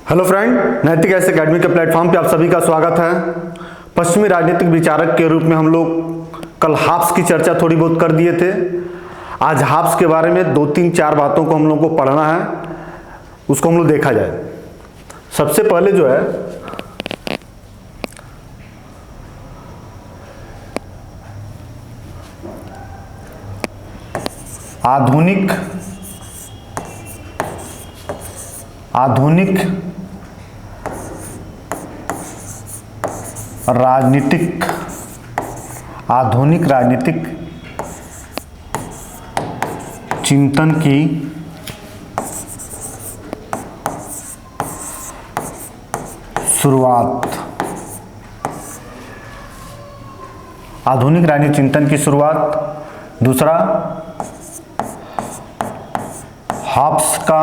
Hello friend, नैतिक S academy के platform पे आप सभी का स्वागत है। पश्चिमी राजनीतिक विचारक के रूप में हम लोग कल हाब्स की चर्चा थोड़ी बहुत कर दिए थे। आज हाब्स के बारे में 2-3-4 बातों को हम लोग को पढ़ना है, उसको हम लोग देखा जाए। सबसे पहले जो है आधुनिक राजनीतिक चिंतन की शुरुआत। आधुनिक राजनीतिक चिंतन की शुरुआत। दूसरा, हाब्स का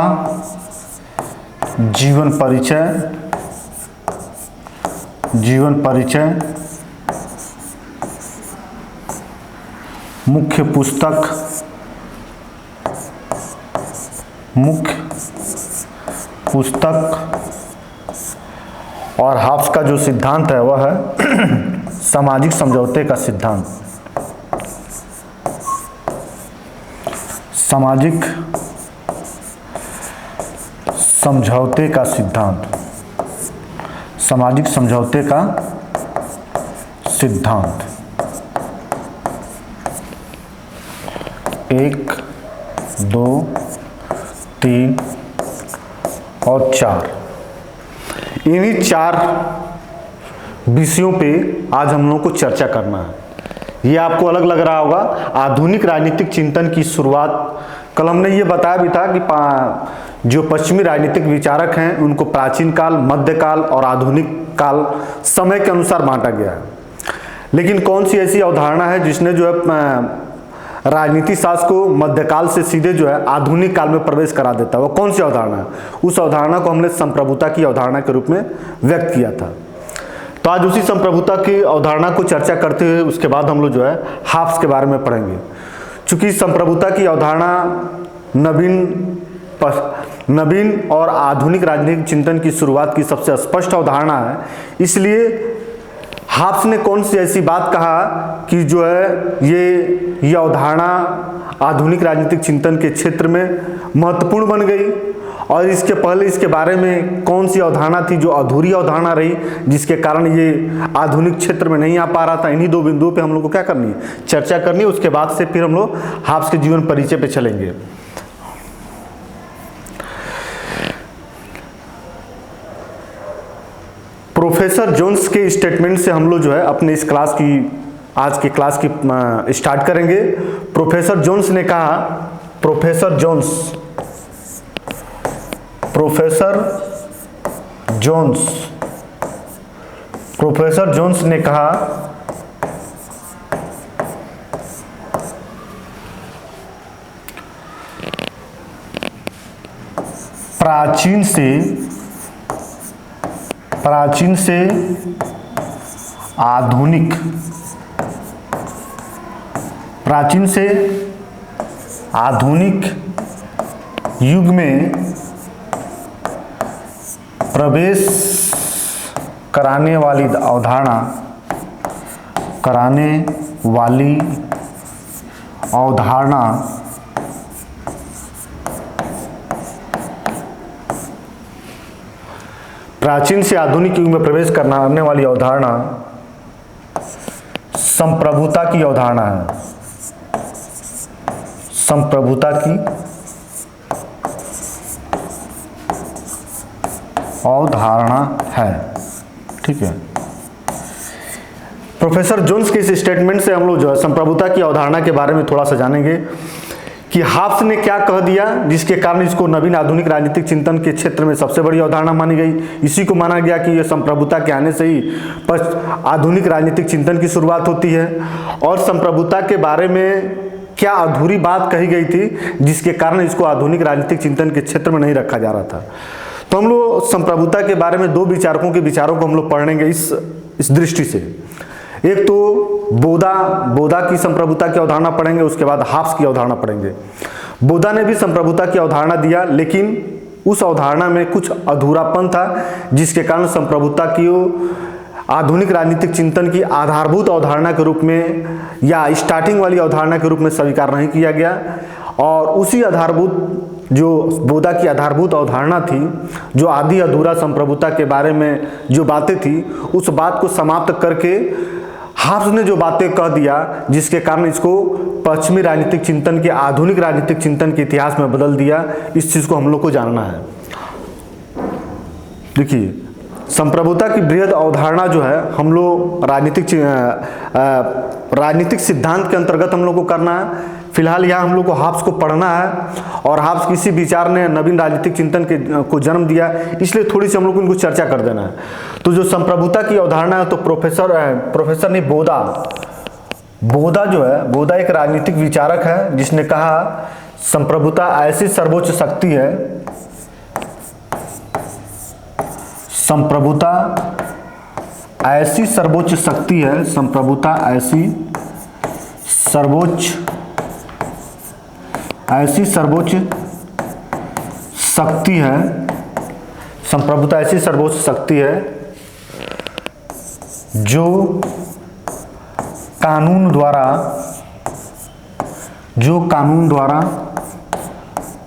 जीवन परिचय मुख्य पुस्तक और हाब्स का जो सिद्धांत है वह है सामाजिक समझौते का सिद्धांत। सामाजिक समझौते का सिद्धांत। 1, 2, 3 और 4, इन्हीं 4 विषयों पे आज हम लोगों को चर्चा करना है। ये आपको अलग लग रहा होगा, आधुनिक राजनीतिक चिंतन की शुरुआत। कल हमने ये बताया भी था कि जो पश्चिमी राजनीतिक विचारक हैं उनको प्राचीन काल, मध्यकाल और आधुनिक काल समय के अनुसार बांटा गया है। लेकिन कौन सी ऐसी अवधारणा है जिसने जो है राजनीति शास्त्र को मध्यकाल से सीधे जो है आधुनिक काल में प्रवेश करा देता है? वो कौन सी अवधारणा है? उस अवधारणा को हमने संप्रभुता की अवधारणा के रूप में व्यक्त किया था। तो आज उसी संप्रभुता की अवधारणा को चर्चा करते हुए उसके बाद हम लोग जो है हाब्स के बारे में पढ़ेंगे। चूंकि संप्रभुता की अवधारणा नवीन और आधुनिक राजनीतिक चिंतन की शुरुआत की सबसे स्पष्ट अवधारणा है, इसलिए हाब्स ने कौन सी ऐसी बात कहा कि जो है ये अवधारणा आधुनिक राजनीतिक चिंतन के क्षेत्र में महत्वपूर्ण बन गई, और इसके पहले इसके बारे में कौन सी अवधारणा थी जो अधूरी अवधारणा रही, जिसके कारण ये आधुनिक क्षेत्र में नहीं आ पा रहा था। इन्हीं 2 बिंदुओं पे हम लोग को क्या करनी है, चर्चा करनी है। उसके बाद से फिर हम लोग हाब्स के जीवन परिचय पे चलेंगे। प्रोफेसर जोन्स के स्टेटमेंट से हम लोग जो है अपने इस क्लास की, आज की क्लास की स्टार्ट करेंगे। प्रोफेसर जोन्स ने कहा, प्रोफेसर जोन्स ने कहा, प्राचीन से आधुनिक युग में प्रवेश कराने वाली अवधारणा प्राचीन से आधुनिक युग में प्रवेश करने वाली अवधारणा संप्रभुता की अवधारणा है। संप्रभुता की अवधारणा है, ठीक है। प्रोफेसर जोन्स के इस स्टेटमेंट से हम लोग जो है संप्रभुता की अवधारणा के बारे में थोड़ा सा जानेंगे कि हाब्स ने क्या कह दिया, जिसके कारण इसको नवीन आधुनिक राजनीतिक चिंतन के क्षेत्र में सबसे बड़ी अवधारणा मानी गई। इसी को माना गया कि यह संप्रभुता के आने से ही आधुनिक राजनीतिक चिंतन की शुरुआत होती है। और संप्रभुता के बारे में क्या अधूरी बात कही गई थी, जिसके कारण इसको आधुनिक राजनीतिक चिंतन के क्षेत्र में नहीं रखा जा रहा था। तो हम लोग संप्रभुता के बारे में 2 विचारकों के विचारों को हम लोग पढ़ेंगे इस दृष्टि से। एक तो बोधा की संप्रभुता की अवधारणा पढ़ेंगे, उसके बाद हाब्स की अवधारणा पढ़ेंगे। बोधा ने भी संप्रभुता की अवधारणा दिया, लेकिन उस अवधारणा में कुछ अधूरापन था, जिसके कारण संप्रभुता की आधुनिक राजनीतिक चिंतन की आधारभूत अवधारणा के रूप में या स्टार्टिंग वाली अवधारणा के रूप में स्वीकार नहीं किया गया। और उसी आधारभूत जो बोधा की आधारभूत अवधारणा थी, जो आदि अधूरा संप्रभुता के बारे में जो बातें थी, उस बात को समाप्त करके हाब्स ने जो बातें कह दिया, जिसके कारण इसको पश्चिमी राजनीतिक चिंतन के आधुनिक राजनीतिक चिंतन के इतिहास में बदल दिया। इस चीज़ को हम लोग को जानना है। देखिए, संप्रभुता की बृहद अवधारणा जो है हम लोग राजनीतिक सिद्धांत के अंतर्गत हम लोग को करना है। फिलहाल यहाँ हम लोग को हाब्स को पढ़ना है, और हाब्स किसी विचार ने नवीन राजनीतिक चिंतन को जन्म दिया, इसलिए थोड़ी सी हम लोग को इनको चर्चा कर देना है। तो जो संप्रभुता की अवधारणा है, तो प्रोफेसर ने बोधा जो है, बोधा एक राजनीतिक विचारक है, जिसने कहा संप्रभुता ऐसी सर्वोच्च शक्ति है, संप्रभुता ऐसी सर्वोच्च शक्ति है, संप्रभुता ऐसी सर्वोच्च शक्ति है, संप्रभुता ऐसी सर्वोच्च शक्ति है जो कानून द्वारा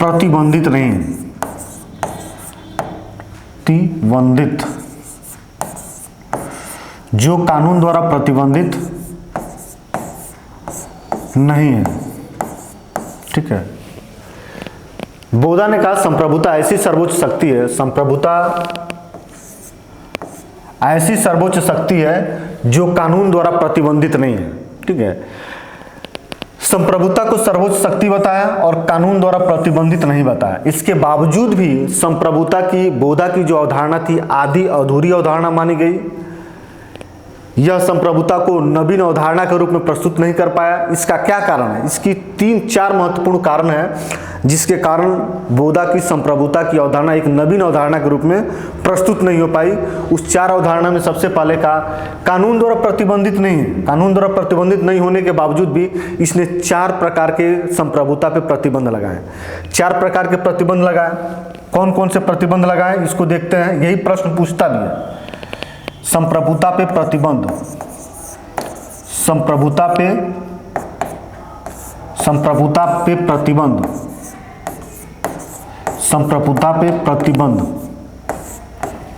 प्रतिबंधित नहीं, जो कानून द्वारा प्रतिबंधित नहीं है। ठीक है, बोधा ने कहा संप्रभुता ऐसी सर्वोच्च शक्ति है, संप्रभुता ऐसी सर्वोच्च शक्ति है जो कानून द्वारा प्रतिबंधित नहीं है। ठीक है, संप्रभुता को सर्वोच्च शक्ति बताया और कानून द्वारा प्रतिबंधित नहीं बताया। इसके बावजूद भी संप्रभुता की, बोधा की जो अवधारणा थी, आधी अधूरी अवधारणा मानी गई। यह संप्रभुता को नवीन अवधारणा के रूप में प्रस्तुत नहीं कर पाया। इसका क्या कारण है? इसकी 3-4 महत्वपूर्ण कारण है, जिसके कारण बोधा की संप्रभुता की अवधारणा एक नवीन अवधारणा के रूप में प्रस्तुत नहीं हो पाई। उस 4 अवधारणा में सबसे पहले का कानून द्वारा प्रतिबंधित नहीं है। कानून द्वारा प्रतिबंधित नहीं होने के बावजूद भी इसने 4 प्रकार के संप्रभुता पे प्रतिबंध लगाए। 4 प्रकार के प्रतिबंध लगाए। कौन कौन से प्रतिबंध लगाए, इसको देखते हैं। यही प्रश्न पूछता भी है। संप्रभुता पे प्रतिबंध, संप्रभुता पे प्रतिबंध, संप्रभुता पे प्रतिबंध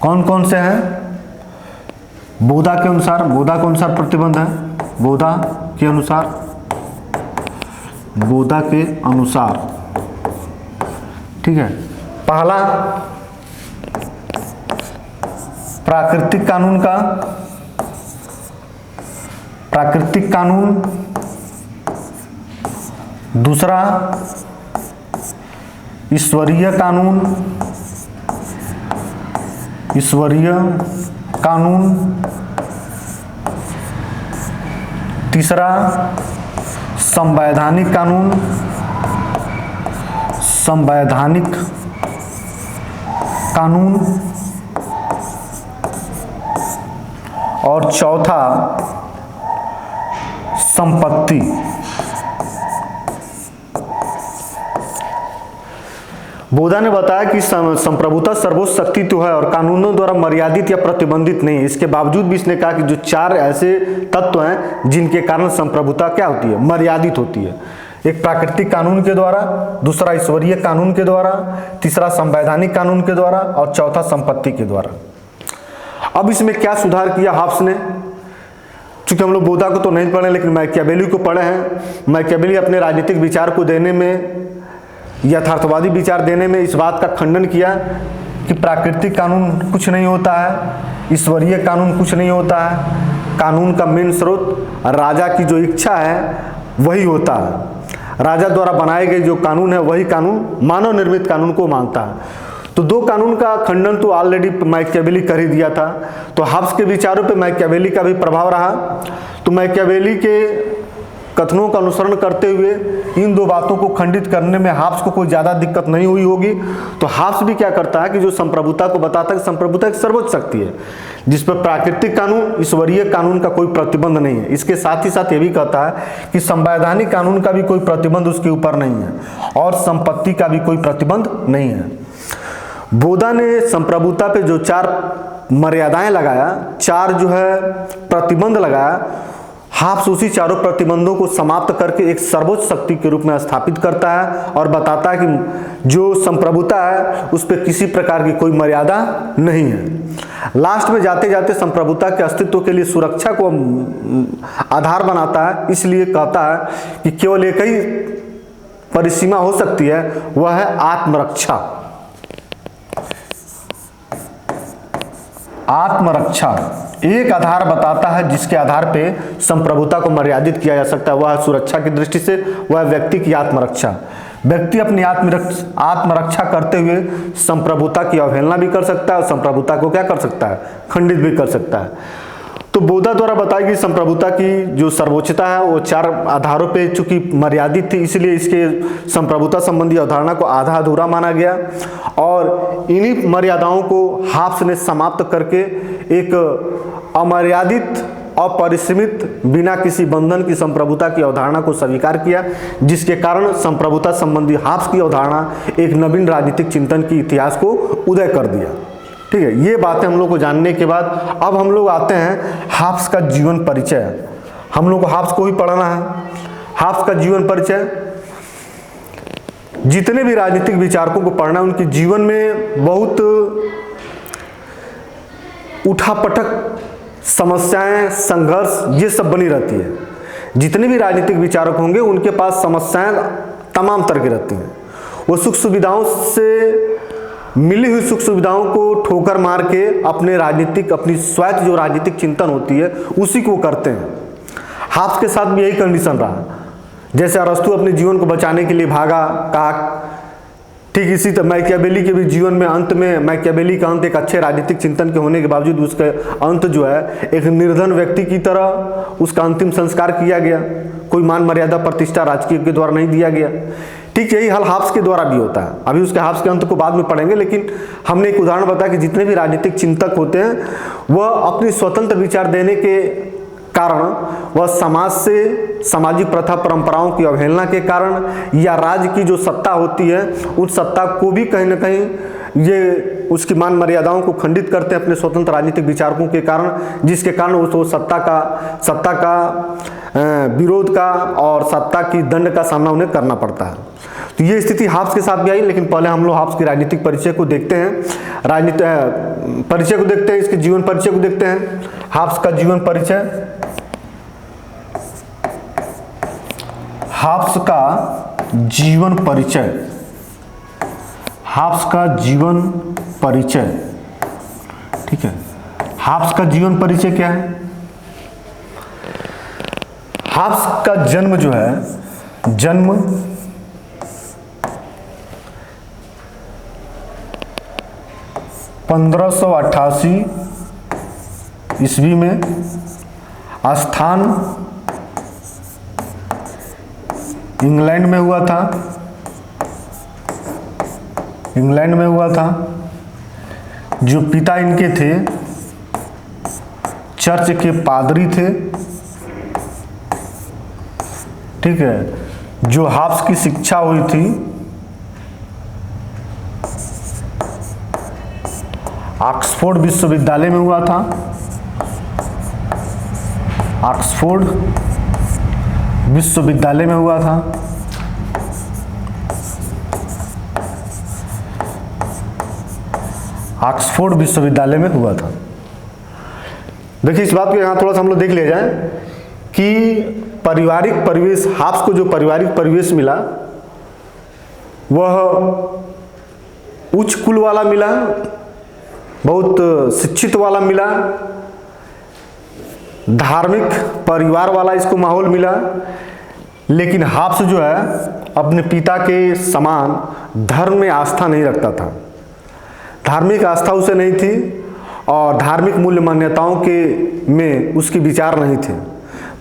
कौन कौन से हैं? बोधा के अनुसार प्रतिबंध है। बोधा के अनुसार ठीक है। पहला प्राकृतिक कानून, दूसरा ईश्वरीय कानून, तीसरा संवैधानिक कानून और चौथा संपत्ति। बोधा ने बताया कि संप्रभुता सर्वोच्च शक्ति तो है और कानूनों द्वारा मर्यादित या प्रतिबंधित नहीं है। इसके बावजूद भी इसने कहा कि जो 4 ऐसे तत्व हैं जिनके कारण संप्रभुता क्या होती है? मर्यादित होती है। एक प्राकृतिक कानून के द्वारा, दूसरा ईश्वरीय कानून के द्वारा, तीसरा संवैधानिक कानून के द्वारा और चौथा संपत्ति के द्वारा। अब इसमें क्या सुधार किया हाब्स ने? चूंकि हम लोग बोधा को तो नहीं पढ़े, लेकिन मैकियावेली को पढ़े हैं। मैकियावेली अपने राजनीतिक विचार को देने में, यथार्थवादी विचार देने में इस बात का खंडन किया कि प्राकृतिक कानून कुछ नहीं होता है, ईश्वरीय कानून कुछ नहीं होता है। कानून का मेन स्रोत राजा की जो इच्छा है वही होता है। राजा द्वारा बनाए गए जो कानून है वही कानून मानव निर्मित कानून को मानता है। तो 2 कानून का खंडन तो ऑलरेडी मैकियावेली कर ही दिया था। तो हाब्स के विचारों पे मैकियावेली का भी प्रभाव रहा। तो मैकियावेली के कथनों का अनुसरण करते हुए इन 2 बातों को खंडित करने में हाब्स को कोई ज़्यादा दिक्कत नहीं हुई होगी। तो हाब्स भी क्या करता है कि जो संप्रभुता को बताता है कि संप्रभुता एक सर्वोच्च शक्ति है जिस पर प्राकृतिक कानून, ईश्वरीय कानून का कोई प्रतिबंध नहीं है। इसके साथ ही साथ ये भी कहता है कि संवैधानिक कानून का भी कोई प्रतिबंध उसके ऊपर नहीं है और संपत्ति का भी कोई प्रतिबंध नहीं है। बोधा ने संप्रभुता पे जो 4 मर्यादाएं लगाया, 4 जो है प्रतिबंध लगाया, हाब्स उसी चारों प्रतिबंधों को समाप्त करके एक सर्वोच्च शक्ति के रूप में स्थापित करता है और बताता है कि जो संप्रभुता है उस पर किसी प्रकार की कोई मर्यादा नहीं है। लास्ट में जाते जाते संप्रभुता के अस्तित्व के लिए सुरक्षा को आधार बनाता है, इसलिए कहता है कि केवल एक ही परिसीमा हो सकती है, वह है आत्मरक्षा। आत्मरक्षा एक आधार बताता है जिसके आधार पे संप्रभुता को मर्यादित किया जा सकता है, वह सुरक्षा की दृष्टि से वह व्यक्ति की आत्मरक्षा। व्यक्ति अपनी आत्मरक्षा करते हुए संप्रभुता की अवहेलना भी कर सकता है और संप्रभुता को क्या कर सकता है, खंडित भी कर सकता है। तो बोधा द्वारा बताई गई संप्रभुता की जो सर्वोच्चता है वो 4 आधारों पे चूंकि मर्यादित थी, इसलिए इसके संप्रभुता संबंधी अवधारणा को आधा अधूरा माना गया और इन्हीं मर्यादाओं को हाब्स ने समाप्त करके एक अमर्यादित अपरिसीमित बिना किसी बंधन की संप्रभुता की अवधारणा को स्वीकार किया, जिसके कारण संप्रभुता संबंधी हाब्स की अवधारणा एक नवीन राजनीतिक चिंतन की इतिहास को उदय कर दिया। ठीक है, ये बातें हम लोग को जानने के बाद अब हम लोग आते हैं हाब्स का जीवन परिचय। हम लोग को हाब्स को ही पढ़ना है। हाब्स का जीवन परिचय, जितने भी राजनीतिक विचारकों को पढ़ना, उनके जीवन में बहुत उठापटक समस्याएं, संघर्ष, ये सब बनी रहती है। जितने भी राजनीतिक विचारक होंगे उनके पास समस्याएं तमाम तरह की रहती हैं। वो सुख सुविधाओं से मिली हुई सुख सुविधाओं को ठोकर मार के अपनी स्वायत्त जो राजनीतिक चिंतन होती है उसी को करते हैं। हाब्स के साथ भी यही कंडीशन रहा। जैसे अरस्तु अपने जीवन को बचाने के लिए भागा, कहा, ठीक इसी तरह मैकियावेली के भी जीवन में अंत में मैकियावेली का अंत एक अच्छे राजनीतिक चिंतन के होने के बावजूद उसका अंत जो है एक निर्धन व्यक्ति की तरह उसका अंतिम संस्कार किया गया। कोई मान मर्यादा प्रतिष्ठा राजकीय के द्वारा नहीं दिया गया। ठीक यही हाल हाब्स के द्वारा भी होता है। अभी उसके हाब्स के अंत को बाद में पढ़ेंगे, लेकिन हमने एक उदाहरण बताया कि जितने भी राजनीतिक चिंतक होते हैं वह अपनी स्वतंत्र विचार देने के कारण, वह समाज से सामाजिक प्रथा परंपराओं की अवहेलना के कारण या राज्य की जो सत्ता होती है उस सत्ता को भी कहीं ना कहीं ये उसकी मान मर्यादाओं को खंडित करते हैं अपने स्वतंत्र राजनीतिक विचारकों के कारण, जिसके कारण वो सत्ता का विरोध का और सत्ता की दंड का सामना उन्हें करना पड़ता है। तो ये स्थिति हाब्स के साथ भी आई। लेकिन पहले हम लोग हाब्स की राजनीतिक परिचय को देखते हैं, परिचय को देखते हैं, इसके जीवन परिचय को देखते हैं। हाब्स का जीवन परिचय, हाब्स का जीवन परिचय, हाब्स का जीवन परिचय। ठीक है, हाब्स का जीवन परिचय क्या है? हाब्स का जन्म जो है, जन्म 1588 ईस्वी में, स्थान इंग्लैंड में हुआ था। इंग्लैंड में हुआ था। जो पिता इनके थे चर्च के पादरी थे। ठीक है, जो हाब्स की शिक्षा हुई थी ऑक्सफोर्ड विश्वविद्यालय में हुआ था। ऑक्सफोर्ड विश्वविद्यालय में हुआ था। ऑक्सफोर्ड विश्वविद्यालय में हुआ था। देखिए, इस बात को यहाँ थोड़ा सा हम लोग देख ले जाए कि पारिवारिक परिवेश, हाब्स को जो पारिवारिक परिवेश मिला वह उच्च कुल वाला मिला, बहुत शिक्षित वाला मिला, धार्मिक परिवार वाला इसको माहौल मिला। लेकिन हाब्स जो है अपने पिता के समान धर्म में आस्था नहीं रखता था। धार्मिक आस्था उसे नहीं थी और धार्मिक मूल्य मान्यताओं के में उसके विचार नहीं थे,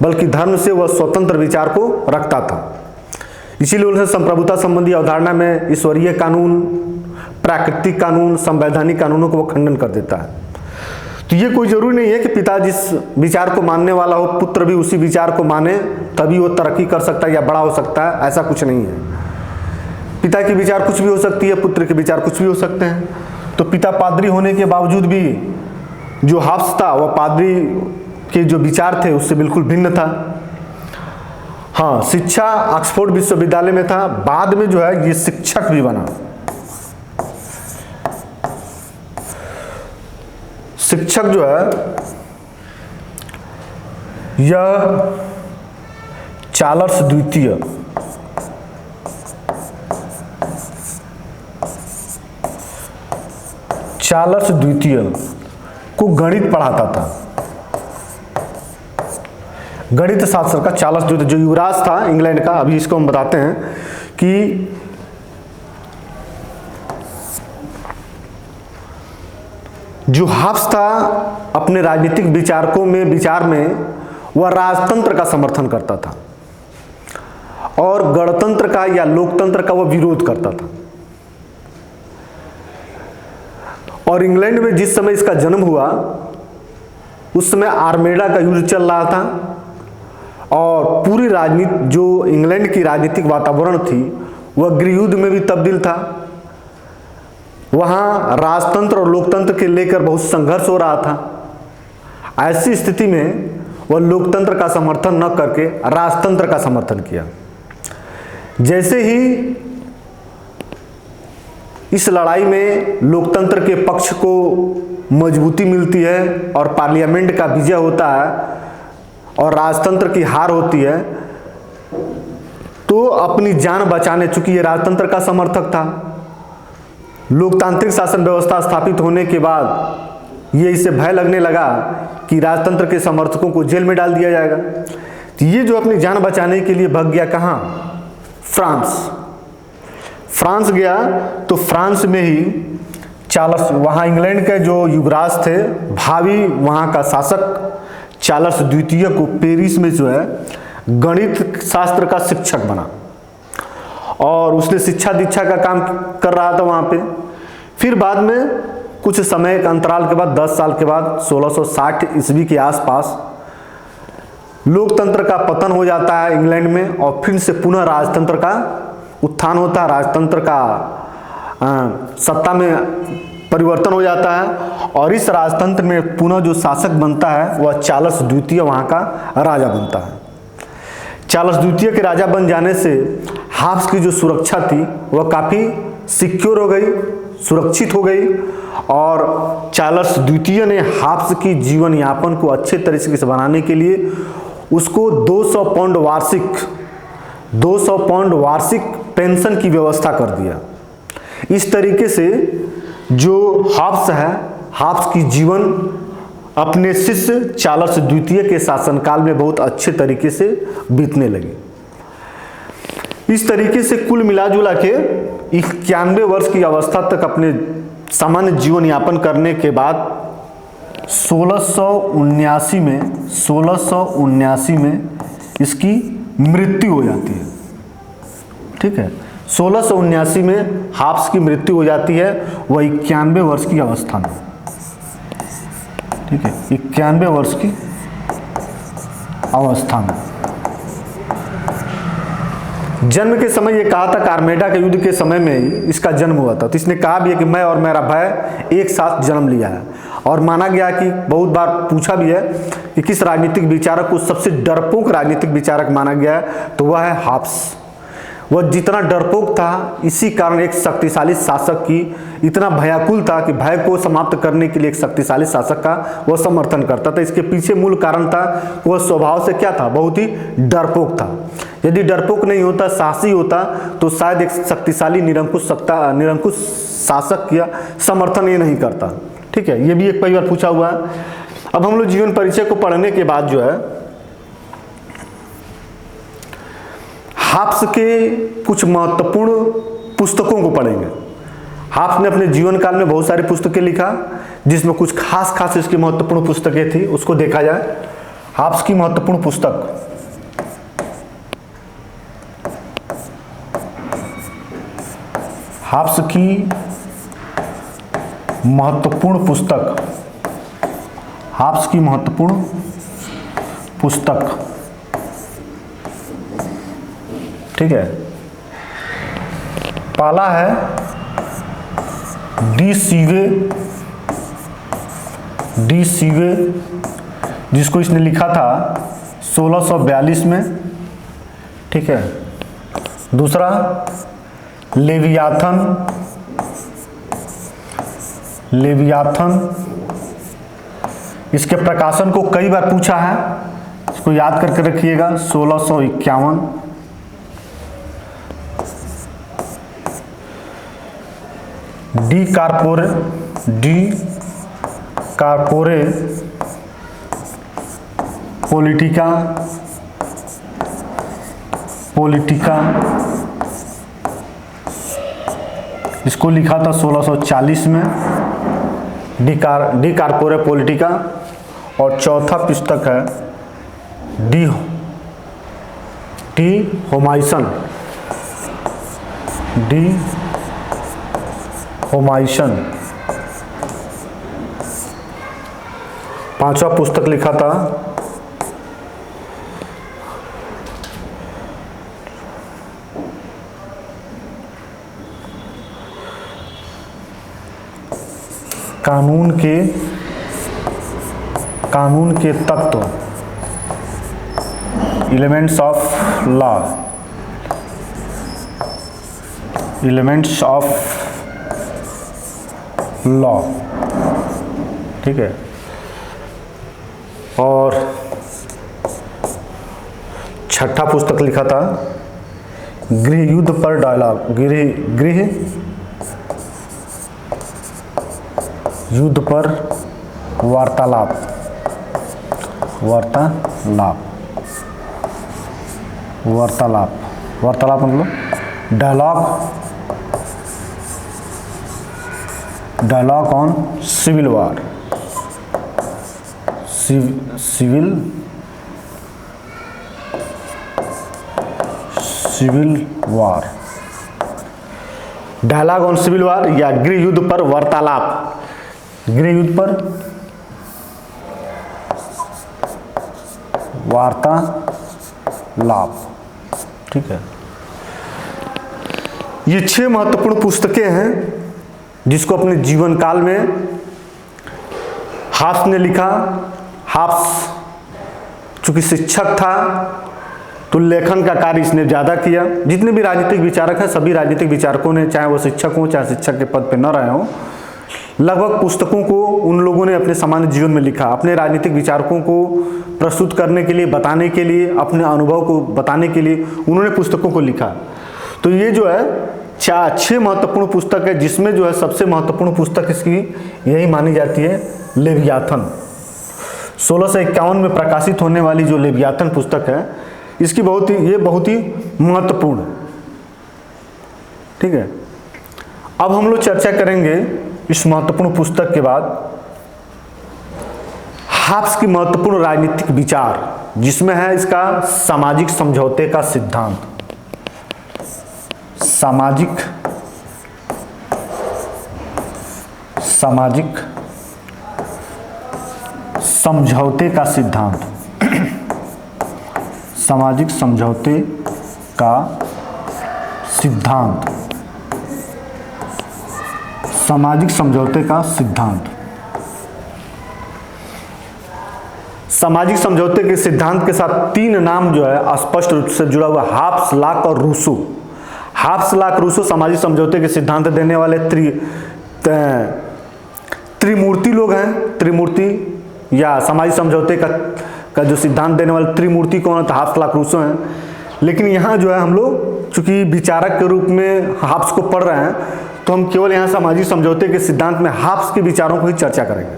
बल्कि धर्म से वह स्वतंत्र विचार को रखता था। इसीलिए उन्हें संप्रभुता संबंधी अवधारणा में ईश्वरीय कानून, प्राकृतिक कानून, संवैधानिक कानूनों को वह खंडन कर देता है। तो ये कोई जरूरी नहीं है कि पिता जिस विचार को मानने वाला हो पुत्र भी उसी विचार को माने तभी वो तरक्की कर सकता है या बड़ा हो सकता है, ऐसा कुछ नहीं है। पिता की विचार कुछ भी हो सकती है, पुत्र के विचार कुछ भी हो सकते हैं। तो पिता पादरी होने के बावजूद भी जो हाफ्स था वह पादरी के जो विचार थे उससे बिल्कुल भिन्न था। हाँ, शिक्षा ऑक्सफोर्ड विश्वविद्यालय में था, बाद में जो है ये शिक्षक भी बना। शिक्षक जो है यह चार्ल्स द्वितीय को गणित पढ़ाता था। गणित शास्त्र का चार्ल्स द्वितीय जो युवराज था इंग्लैंड का। अभी इसको हम बताते हैं कि जो हाफ्स था अपने राजनीतिक विचार में वह राजतंत्र का समर्थन करता था और गणतंत्र का या लोकतंत्र का वह विरोध करता था। और इंग्लैंड में जिस समय इसका जन्म हुआ उस समय आर्मेडा का युद्ध चल रहा था और पूरी राजनीति जो इंग्लैंड की राजनीतिक वातावरण थी वह गृहयुद्ध में भी तब्दील था। वहाँ राजतंत्र और लोकतंत्र के लेकर बहुत संघर्ष हो रहा था। ऐसी स्थिति में वह लोकतंत्र का समर्थन न करके राजतंत्र का समर्थन किया। जैसे ही इस लड़ाई में लोकतंत्र के पक्ष को मजबूती मिलती है और पार्लियामेंट का विजय होता है और राजतंत्र की हार होती है, तो अपनी जान बचाने, चूंकि ये राजतंत्र का समर्थक था, लोकतांत्रिक शासन व्यवस्था स्थापित होने के बाद ये इसे भय लगने लगा कि राजतंत्र के समर्थकों को जेल में डाल दिया जाएगा। तो ये जो अपनी जान बचाने के लिए भाग गया कहाँ? फ्रांस गया। तो फ्रांस में ही चार्ल्स, वहाँ इंग्लैंड के जो युवराज थे, भावी वहाँ का शासक चार्ल्स द्वितीय को पेरिस में जो है गणित शास्त्र का शिक्षक बना और उसने शिक्षा दीक्षा का काम कर रहा था वहाँ पे। फिर बाद में कुछ समय के अंतराल के बाद 10 साल के बाद 1660 ईस्वी के आसपास लोकतंत्र का पतन हो जाता है इंग्लैंड में और फिर से पुनः राजतंत्र का उत्थान होता है। राजतंत्र का सत्ता में परिवर्तन हो जाता है और इस राजतंत्र में पुनः जो शासक बनता है वह चार्ल्स द्वितीय वहाँ का राजा बनता है। चार्ल्स द्वितीय के राजा बन जाने से हाफ्स की जो सुरक्षा थी वह काफ़ी सिक्योर हो गई, सुरक्षित हो गई और चार्ल्स द्वितीय ने हाफ्स की जीवन यापन को अच्छे तरीके से बनाने के लिए उसको 200 पाउंड वार्षिक पेंशन की व्यवस्था कर दिया। इस तरीके से जो हाफ्स है, हाफ्स की जीवन अपने शिष्य चार्ल्स द्वितीय के शासनकाल में बहुत अच्छे तरीके से बीतने लगी। इस तरीके से कुल मिलाजुला के 91 वर्ष की अवस्था तक अपने सामान्य जीवन यापन करने के बाद 1679 में इसकी मृत्यु हो जाती है। ठीक है, 1679 में हाफ्स की मृत्यु हो जाती है, वह 91 वर्ष की अवस्था में। ठीक है, 91 वर्ष की अवस्था में। जन्म के समय ये कहा था, आर्मेडा के युद्ध के समय में ही इसका जन्म हुआ था। तो इसने कहा भी है कि मैं और मेरा भाई एक साथ जन्म लिया है और माना गया कि बहुत बार पूछा भी है कि किस राजनीतिक विचारक को सबसे डरपोक राजनीतिक विचारक माना गया है, तो वह है हाफ्स। वह जितना डरपोक था, इसी कारण एक शक्तिशाली शासक की इतना भयाकुल था कि भय को समाप्त करने के लिए एक शक्तिशाली शासक का वह समर्थन करता था। इसके पीछे मूल कारण था, वह स्वभाव से क्या था, बहुत ही डरपोक था। यदि डरपोक नहीं होता, साहसी होता, तो शायद एक शक्तिशाली निरंकुश शासक किया समर्थन ये नहीं करता। ठीक है, ये भी एक कई बार पूछा हुआ है। अब हम लोग जीवन परिचय को पढ़ने के बाद जो है हाफ्स के कुछ महत्वपूर्ण पुस्तकों को पढ़ेंगे। हाफ्स ने अपने जीवन काल में बहुत सारी पुस्तकें लिखा, जिसमें कुछ खास इसकी महत्वपूर्ण पुस्तकें थी, उसको देखा जाए। हाफ्स की महत्वपूर्ण पुस्तक, हाफ्स की महत्वपूर्ण पुस्तक, हाफ्स की महत्वपूर्ण पुस्तक, ठीक है, पहला है डी सीवे जिसको इसने लिखा था 1642 में, ठीक है। दूसरा लेवियाथन इसके प्रकाशन को कई बार पूछा है, इसको याद करके रखिएगा। 1651। डी कारपोरे पॉलिटिका इसको लिखा था 1640 में, डी कारपोरे पॉलिटिका। और चौथा पुस्तक है डी होमाइसन। पांचवा पुस्तक लिखा था कानून के तत्व, एलिमेंट्स ऑफ लॉ, ठीक है। और छठा पुस्तक लिखा था गृह युद्ध पर डायलॉग, गृह युद्ध पर वार्तालाप मतलब dialogue on civil war, dialogue on civil war या गृह युद्ध पर वार्तालाप, गृह युद्ध पर वार्तालाप, ठीक है। ये 6 महत्वपूर्ण पुस्तकें हैं जिसको अपने जीवन काल में हाफ्स ने लिखा। हाफ्स चूंकि शिक्षक था तो लेखन का कार्य इसने ज़्यादा किया। जितने भी राजनीतिक विचारक हैं, सभी राजनीतिक विचारकों ने, चाहे वो शिक्षक हो चाहे शिक्षक के पद पे न रहे हों, लगभग पुस्तकों को उन लोगों ने अपने सामान्य जीवन में लिखा। अपने राजनीतिक विचारकों को प्रस्तुत करने के लिए, बताने के लिए, अपने अनुभव को बताने के लिए उन्होंने पुस्तकों को लिखा। तो ये जो है 6 महत्वपूर्ण पुस्तक है, जिसमें जो है सबसे महत्वपूर्ण पुस्तक इसकी यही मानी जाती है लेवियाथन। 1651 में प्रकाशित होने वाली जो लेवियाथन पुस्तक है, इसकी बहुत ही महत्वपूर्ण, ठीक है। अब हम लोग चर्चा करेंगे इस महत्वपूर्ण पुस्तक के बाद हाफ्स की महत्वपूर्ण राजनीतिक विचार, जिसमें है इसका सामाजिक समझौते का सिद्धांत। सामाजिक समझौते का सिद्धांत, सामाजिक समझौते का सिद्धांत, सामाजिक समझौते का सिद्धांत। सामाजिक समझौते के सिद्धांत के साथ 3 नाम जो है स्पष्ट रूप से जुड़ा हुआ, हाफ्स, लाक और रूसो। हाफ्स, लाक, रूसो सामाजिक समझौते के सिद्धांत देने वाले त्रिमूर्ति लोग हैं। त्रिमूर्ति या सामाजिक समझौते का जो सिद्धांत देने वाले त्रिमूर्ति कौन है, तो हाफ्स, लाक, रूसो हैं। लेकिन यहाँ जो है हम लोग चूंकि विचारक के रूप में हाफ्स को पढ़ रहे हैं, तो हम केवल यहाँ सामाजिक समझौते के सिद्धांत में हाफ्स के विचारों को ही चर्चा करेंगे।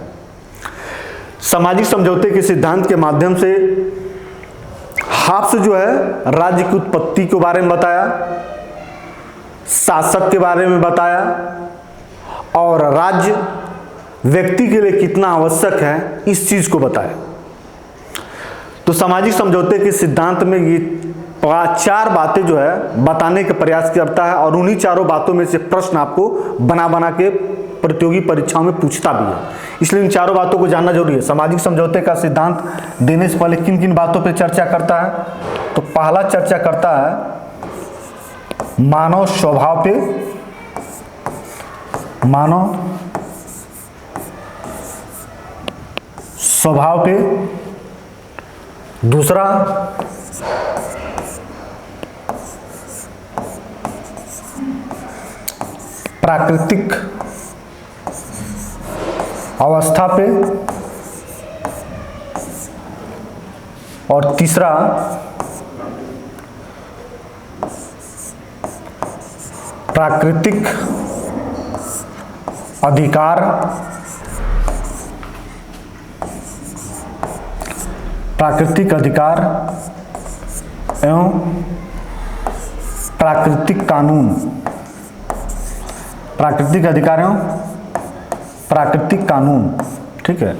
सामाजिक समझौते के सिद्धांत के माध्यम से हाफ्स जो है राज्य की उत्पत्ति के बारे में बताया, शासक के बारे में बताया, और राज्य व्यक्ति के लिए कितना आवश्यक है इस चीज को बताया। तो सामाजिक समझौते के सिद्धांत में ये 4 बातें जो है बताने का प्रयास करता है, और उन्हीं 4 बातों में से प्रश्न आपको बना के प्रतियोगी परीक्षाओं में पूछता भी है। इसलिए इन 4 बातों को जानना जरूरी है। सामाजिक समझौते का सिद्धांत देने से पहले किन किन बातों पर चर्चा करता है, तो पहला चर्चा करता है मानव स्वभाव पे, मानव स्वभाव पे, दूसरा प्राकृतिक अवस्था पे, और तीसरा प्राकृतिक अधिकार एवं प्राकृतिक कानून, प्राकृतिक अधिकार एवं प्राकृतिक कानून। ठीक है।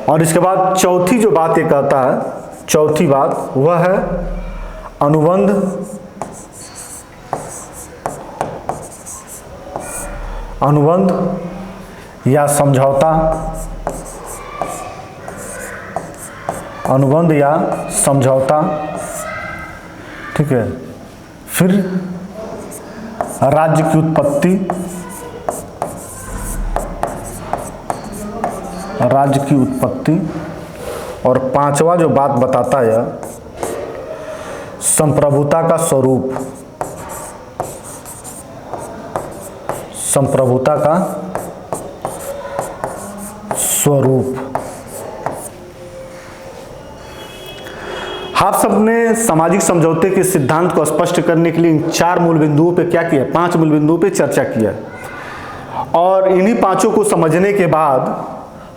और इसके बाद चौथी जो बात ये कहता है, चौथी बात वह है अनुबंध या समझौता, अनुबंध या समझौता। ठीक है। फिर राज्य की उत्पत्ति, राज्य की उत्पत्ति, और पांचवा जो बात बताता है संप्रभुता का स्वरूप, संप्रभुता का स्वरूप। आप सबने सामाजिक समझौते के सिद्धांत को स्पष्ट करने के लिए इन 4 मूल बिंदुओं पे क्या किया, 5 मूल बिंदुओं पे चर्चा किया, और इन्हीं पांचों को समझने के बाद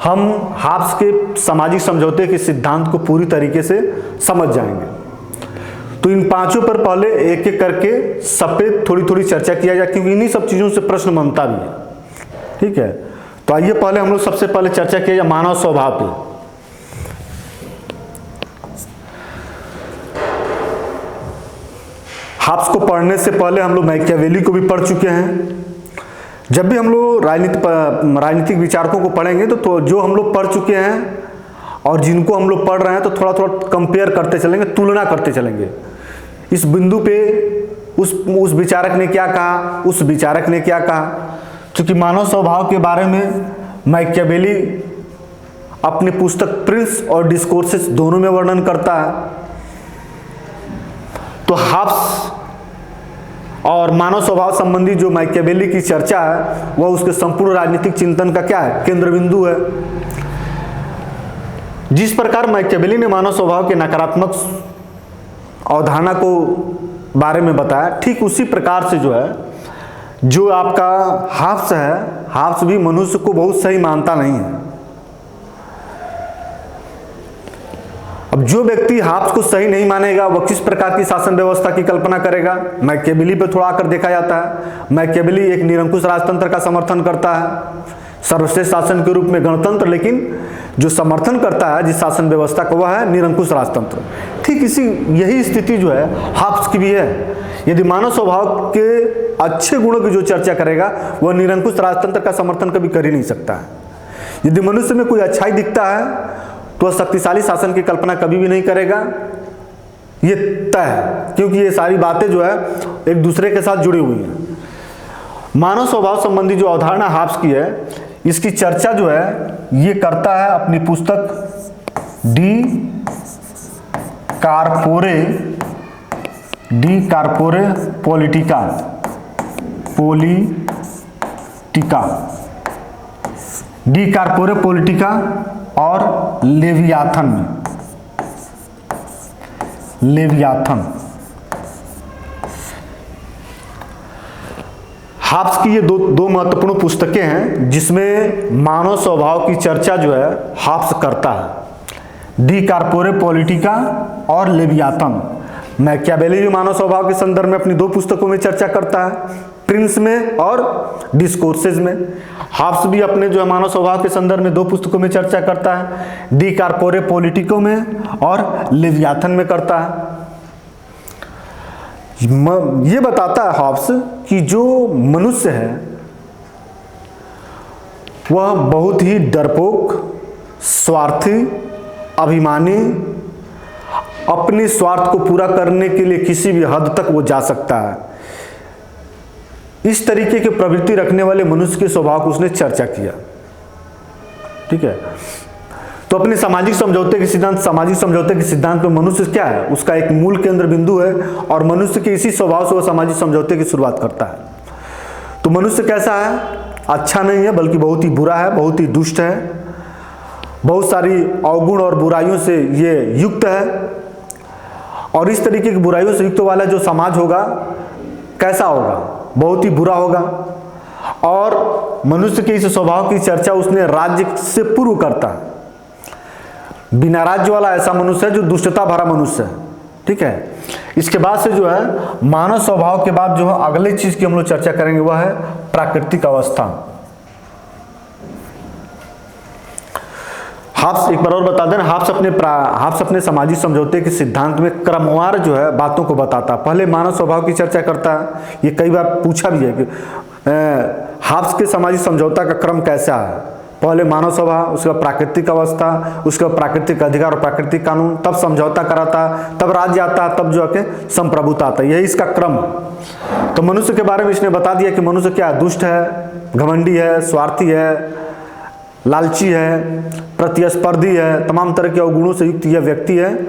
हम हाब्स के सामाजिक समझौते के सिद्धांत को पूरी तरीके से समझ जाएंगे। तो इन पांचों पर पहले एक एक करके सब पे थोड़ी थोड़ी चर्चा किया जाए, क्योंकि इन्हीं सब चीजों से प्रश्न बनता भी है। ठीक है। तो आइए पहले हम लोग सबसे पहले चर्चा किया जाए मानव स्वभाव पे। हाब्स को पढ़ने से पहले हम लोग मैकियावेली को भी पढ़ चुके हैं। जब भी हम लोग राजनीतिक विचारकों को पढ़ेंगे तो जो हम लोग पढ़ चुके हैं और जिनको हम लोग पढ़ रहे हैं तो थोड़ा थोड़ा कंपेयर करते चलेंगे, तुलना करते चलेंगे। इस बिंदु पे उस विचारक ने क्या कहा, उस विचारक ने क्या कहा। क्योंकि मानव स्वभाव के बारे में मैकियावेली अपनी पुस्तक प्रिंस और डिस्कोर्सेस दोनों में वर्णन करता है। तो हाब्स और मानव स्वभाव संबंधी जो मैकियावेली की चर्चा है वह उसके संपूर्ण राजनीतिक चिंतन का क्या है, केंद्र बिंदु है। जिस प्रकार मैकियावेली ने मानव स्वभाव के नकारात्मक अवधारणा को बारे में बताया, ठीक उसी प्रकार से जो है जो आपका हाब्स है, हाब्स भी मनुष्य को बहुत सही मानता नहीं है। अब जो व्यक्ति हाब्स को सही नहीं मानेगा वह किस प्रकार की शासन व्यवस्था की कल्पना करेगा, मैकियावेली पर थोड़ा आकर देखा जाता है। मैकियावेली एक निरंकुश राजतंत्र का समर्थन करता है, सर्वश्रेष्ठ शासन के रूप में गणतंत्र, लेकिन जो समर्थन करता है जिस शासन व्यवस्था का वह है निरंकुश राजतंत्र। ठीक यही स्थिति जो है हाब्स की भी है। यदि मानव स्वभाव के अच्छे गुणों की जो चर्चा करेगा वह निरंकुश राजतंत्र का समर्थन कभी कर ही नहीं सकता है। यदि मनुष्य में कोई अच्छाई दिखता है तो शक्तिशाली शासन की कल्पना कभी भी नहीं करेगा, ये तय है, क्योंकि ये सारी बातें जो है एक दूसरे के साथ जुड़ी हुई हैं। मानव स्वभाव संबंधी जो अवधारणा हाब्स की है, इसकी चर्चा जो है ये करता है अपनी पुस्तक डी कार्पोरे पॉलिटिका और लेवियाथन। हाब्स की ये दो महत्वपूर्ण पुस्तकें हैं जिसमें मानव स्वभाव की चर्चा जो है हाब्स करता है। डी कार्पोरे पॉलिटिका और लेवियाथन। मैकियावेली भी मानव स्वभाव के संदर्भ में अपनी 2 पुस्तकों में चर्चा करता है, प्रिंस में और डिस्कोर्सेस में। हाब्स भी अपने जो है मानव स्वभाव के संदर्भ में 2 पुस्तकों में चर्चा करता है, डी कार्पोरे पॉलिटिको में और लेवियाथन में करता है। ये बताता है हाब्स कि जो मनुष्य है वह बहुत ही डरपोक, स्वार्थी, अभिमानी, अपने स्वार्थ को पूरा करने के लिए किसी भी हद तक वो जा सकता है। इस तरीके की प्रवृत्ति रखने वाले मनुष्य के स्वभाव को उसने चर्चा किया। ठीक है, तो अपने सामाजिक समझौते के सिद्धांत में मनुष्य क्या है, उसका एक मूल केंद्र बिंदु है और मनुष्य के इसी स्वभाव से वो सामाजिक समझौते की शुरुआत करता है। तो मनुष्य कैसा है, अच्छा नहीं है बल्कि बहुत ही बुरा है, बहुत ही दुष्ट है, बहुत सारी अवगुण और बुराइयों से ये युक्त है। और इस तरीके की बुराइयों से युक्त वाला जो समाज होगा कैसा होगा, बहुत ही बुरा होगा। और मनुष्य के इस स्वभाव की चर्चा उसने राज्य से पूर्व करता है। बिना राज्य वाला ऐसा मनुष्य है जो दुष्टता भरा मनुष्य है। ठीक है, इसके बाद से जो है मानव स्वभाव के बाद जो है अगली चीज की हम लोग चर्चा करेंगे वह है प्राकृतिक अवस्था। हाब्स एक बार और बता देना, हाब्स अपने सामाजिक समझौते के सिद्धांत में क्रमवार जो है बातों को बताता है। पहले मानव स्वभाव की चर्चा करता है, ये कई बार पूछा भी है कि हाब्स के सामाजिक समझौता का क्रम कैसा है। पहले मानव स्वभाव, उसका प्राकृतिक अवस्था, उसका प्राकृतिक अधिकार और प्राकृतिक कानून, तब समझौता कराता, तब राज्य आता, तब जो है संप्रभुता आता, यही इसका क्रम। तो मनुष्य के बारे में इसने बता दिया कि मनुष्य क्या दुष्ट है, घमंडी है, स्वार्थी है, लालची है, प्रतिस्पर्धी है, तमाम तरह के अवगुणों से युक्त यह व्यक्ति है।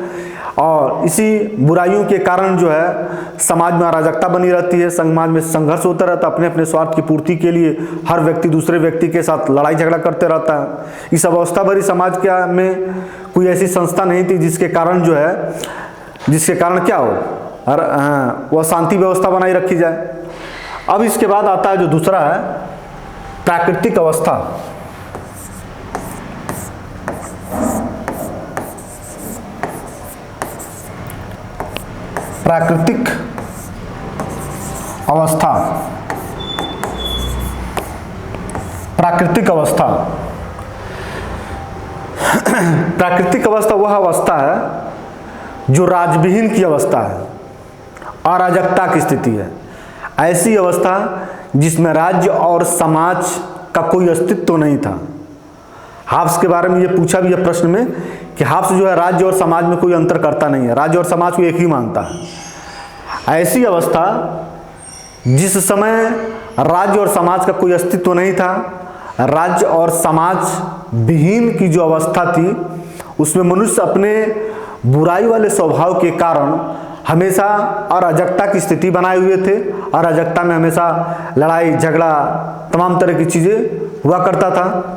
और इसी बुराइयों के कारण जो है समाज में अराजकता बनी रहती है, समाज में संघर्ष होता रहता है, अपने अपने स्वार्थ की पूर्ति के लिए हर व्यक्ति दूसरे व्यक्ति के साथ लड़ाई झगड़ा करते रहता है। इस अवस्था भरी समाज क्या में कोई ऐसी संस्था नहीं थी जिसके कारण क्या हो वह शांति व्यवस्था बनाई रखी जाए। अब इसके बाद आता है जो दूसरा है प्राकृतिक अवस्था। प्राकृतिक अवस्था, प्राकृतिक अवस्था वह अवस्था है जो राजविहीन की अवस्था है, अराजकता की स्थिति है। ऐसी अवस्था जिसमें राज्य और समाज का कोई अस्तित्व नहीं था। हाब्स के बारे में ये पूछा भी है प्रश्न में कि हाब्स जो है राज्य और समाज में कोई अंतर करता नहीं है, राज्य और समाज को एक ही मानता है। ऐसी अवस्था जिस समय राज्य और समाज का कोई अस्तित्व नहीं था, राज्य और समाज विहीन की जो अवस्था थी, उसमें मनुष्य अपने बुराई वाले स्वभाव के कारण हमेशा अराजकता की स्थिति बनाए हुए थे। अराजकता में हमेशा लड़ाई झगड़ा तमाम तरह की चीजें हुआ करता था।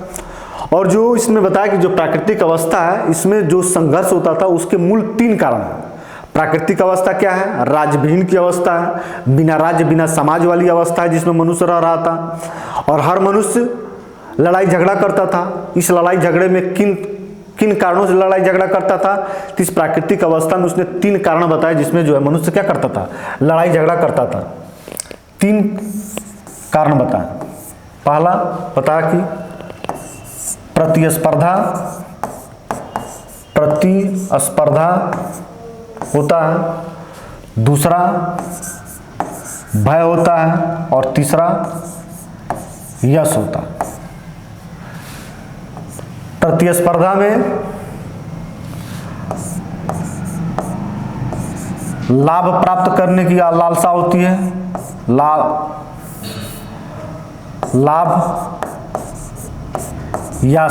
और जो इसमें बताया कि जो प्राकृतिक अवस्था है इसमें जो संघर्ष होता था उसके मूल 3 कारण हैं। प्राकृतिक अवस्था क्या है, राज्यविहीन की अवस्था है, बिना राज्य बिना समाज वाली अवस्था है जिसमें मनुष्य रह रहा था और हर मनुष्य लड़ाई झगड़ा करता था। इस लड़ाई झगड़े में किन कारणों से लड़ाई झगड़ा करता था, तो इस प्राकृतिक अवस्था में उसने 3 कारण बताए जिसमें जो है मनुष्य क्या करता था, लड़ाई झगड़ा करता था। 3 कारण बताए। पहला बताया कि प्रतिस्पर्धा होता है, दूसरा भय होता है और तीसरा यश होता है। प्रतिस्पर्धा में लाभ प्राप्त करने की लालसा होती है, लाभ या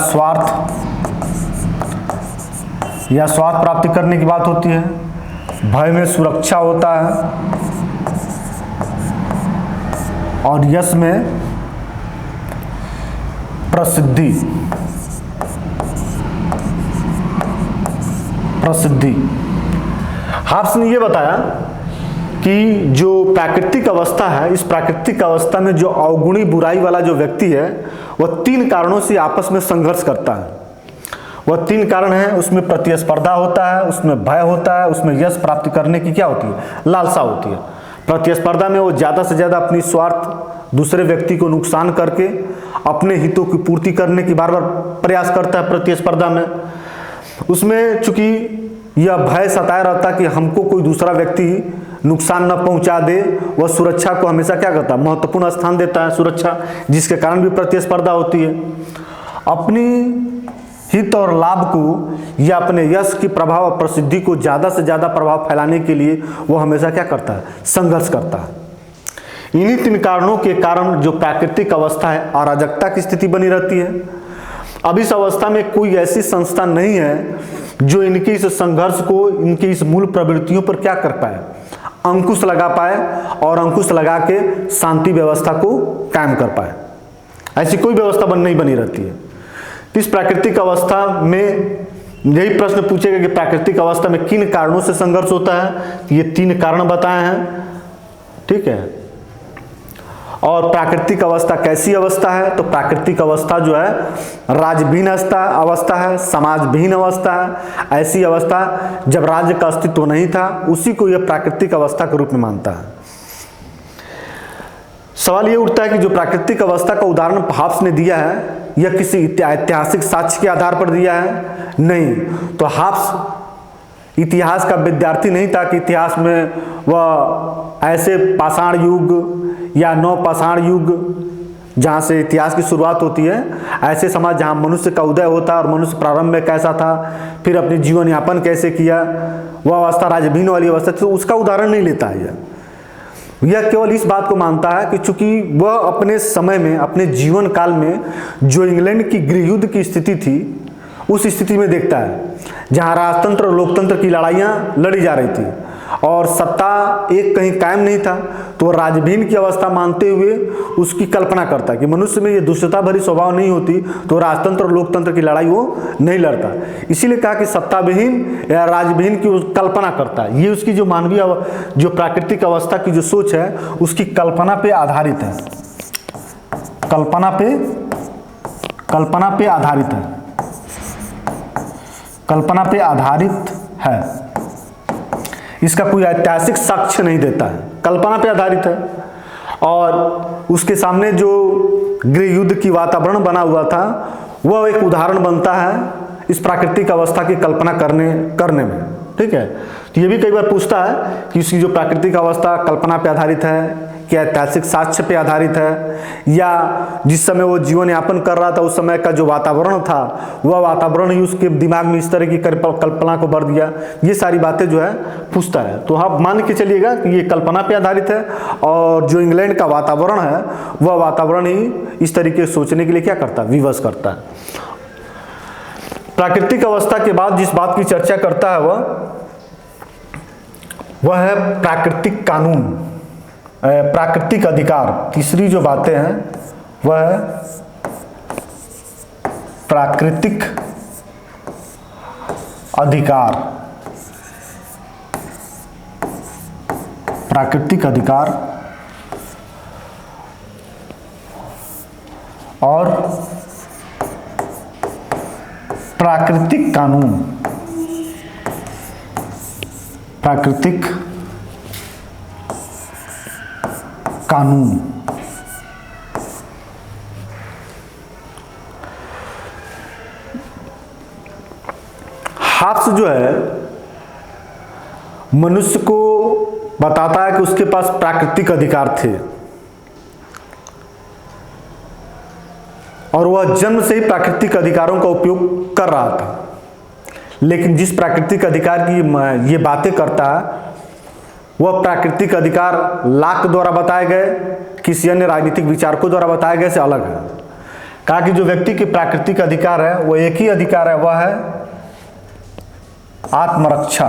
स्वार्थ प्राप्ति करने की बात होती है। भय में सुरक्षा होता है और यश में प्रसिद्धि। हाब्स ने यह बताया कि जो प्राकृतिक अवस्था है, इस प्राकृतिक अवस्था में जो अवगुणी बुराई वाला जो व्यक्ति है वह 3 कारणों से आपस में संघर्ष करता है। वह 3 कारण है, उसमें प्रतिस्पर्धा होता है, उसमें भय होता है, उसमें यश प्राप्ति करने की क्या होती है, लालसा होती है। प्रतिस्पर्धा में वो ज़्यादा से ज़्यादा अपनी स्वार्थ दूसरे व्यक्ति को नुकसान करके अपने हितों की पूर्ति करने की बार बार प्रयास करता है। प्रतिस्पर्धा में उसमें चूंकि यह भय सताया रहता कि हमको कोई दूसरा व्यक्ति नुकसान न पहुंचा दे, वह सुरक्षा को हमेशा क्या करता है, महत्वपूर्ण स्थान देता है सुरक्षा, जिसके कारण भी प्रतिस्पर्धा होती है। अपनी हित और लाभ को या अपने यश की प्रभाव और प्रसिद्धि को ज़्यादा से ज़्यादा प्रभाव फैलाने के लिए वो हमेशा क्या करता है, संघर्ष करता है। इन्हीं 3 कारणों के कारण जो प्राकृतिक अवस्था है अराजकता की स्थिति बनी रहती है। अब इस अवस्था में कोई ऐसी संस्था नहीं है जो इनके इस संघर्ष को, इनकी इस मूल प्रवृत्तियों पर क्या कर पाए, अंकुश लगा पाए और अंकुश लगा के शांति व्यवस्था को कायम कर पाए। ऐसी कोई व्यवस्था नहीं बनी रहती है। इस प्राकृतिक अवस्था में यही प्रश्न पूछेगा कि प्राकृतिक अवस्था में किन कारणों से संघर्ष होता है। ये 3 कारण बताए हैं, ठीक है। और प्राकृतिक अवस्था कैसी अवस्था है, तो प्राकृतिक अवस्था जो है राजविहीन अवस्था है, समाजविहीन अवस्था है। ऐसी अवस्था जब राज्य का अस्तित्व नहीं था, उसी को यह प्राकृतिक अवस्था के रूप में मानता है। सवाल यह उठता है कि जो प्राकृतिक अवस्था का उदाहरण हाब्स ने दिया है, यह किसी ऐतिहासिक साक्ष्य के आधार पर दिया है? नहीं। तो हाब्स इतिहास का विद्यार्थी नहीं था कि इतिहास में वह ऐसे पाषाण युग या नवपाषाण युग जहाँ से इतिहास की शुरुआत होती है, ऐसे समाज जहाँ मनुष्य का उदय होता है और मनुष्य प्रारंभ में कैसा था, फिर अपने जीवन यापन कैसे किया, वह अवस्था राजविहीन वाली अवस्था, तो उसका उदाहरण नहीं लेता है। यह केवल इस बात को मानता है कि चूंकि वह अपने समय में, अपने जीवन काल में जो इंग्लैंड की गृह युद्ध की स्थिति थी, उस स्थिति में देखता है जहां राजतंत्र और लोकतंत्र की लड़ाइयां लड़ी जा रही थी और सत्ता एक कहीं कायम नहीं था, तो राजविहीन की अवस्था मानते हुए उसकी कल्पना करता है कि मनुष्य में ये दुष्टता भरी स्वभाव नहीं होती तो राजतंत्र और लोकतंत्र की लड़ाई वो नहीं लड़ता। इसीलिए कहा कि सत्ताविहीन या राजविहीन की कल्पना करता है। ये उसकी जो मानवीय, जो प्राकृतिक अवस्था की जो सोच है, उसकी कल्पना पे आधारित है, कल्पना पे आधारित है, कल्पना पे आधारित है। इसका कोई ऐतिहासिक साक्ष्य नहीं देता है, कल्पना पे आधारित है। और उसके सामने जो गृह युद्ध की वातावरण बना हुआ था, वह एक उदाहरण बनता है इस प्राकृतिक अवस्था की कल्पना करने में, ठीक है। तो ये भी कई बार पूछता है कि उसकी जो प्राकृतिक अवस्था कल्पना पे आधारित है, क्या ऐतिहासिक साक्ष्य पे आधारित है, या जिस समय वो जीवन यापन कर रहा था उस समय का जो वातावरण था, वह वातावरण ही उसके दिमाग में इस तरह की कल्पना को भर दिया। ये सारी बातें जो है पूछता है। तो आप मान के चलिएगा कि ये कल्पना पे आधारित है और जो इंग्लैंड का वातावरण है, वह वातावरण ही इस तरीके से सोचने के लिए क्या करता है, विवश करता है। प्राकृतिक अवस्था के बाद जिस बात की चर्चा करता है वह है प्राकृतिक कानून, प्राकृतिक अधिकार। तीसरी जो बातें हैं वह है प्राकृतिक अधिकार, प्राकृतिक अधिकार और प्राकृतिक कानून, प्राकृतिक कानून। हाब्स जो है मनुष्य को बताता है कि उसके पास प्राकृतिक अधिकार थे और वह जन्म से ही प्राकृतिक अधिकारों का उपयोग कर रहा था। लेकिन जिस प्राकृतिक अधिकार की ये बातें करता है, वह प्राकृतिक अधिकार लाक द्वारा बताए गए, किसी अन्य राजनीतिक विचारकों द्वारा बताए गए से अलग है। कहा कि जो व्यक्ति के प्राकृतिक अधिकार है वह एक ही अधिकार है, वह है आत्मरक्षा।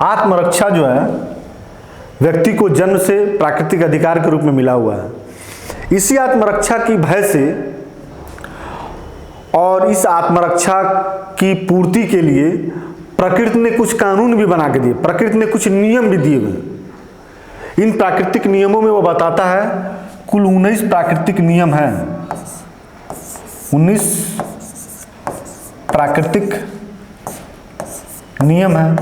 आत्मरक्षा जो है व्यक्ति को जन्म से प्राकृतिक अधिकार के रूप में मिला हुआ है। इसी आत्मरक्षा की भय से और इस आत्मरक्षा की पूर्ति के लिए प्रकृति ने कुछ कानून भी बना के दिए, प्रकृति ने कुछ नियम भी दिए हुए। इन प्राकृतिक नियमों में वो बताता है कुल 19 प्राकृतिक नियम हैं, 19 प्राकृतिक नियम हैं।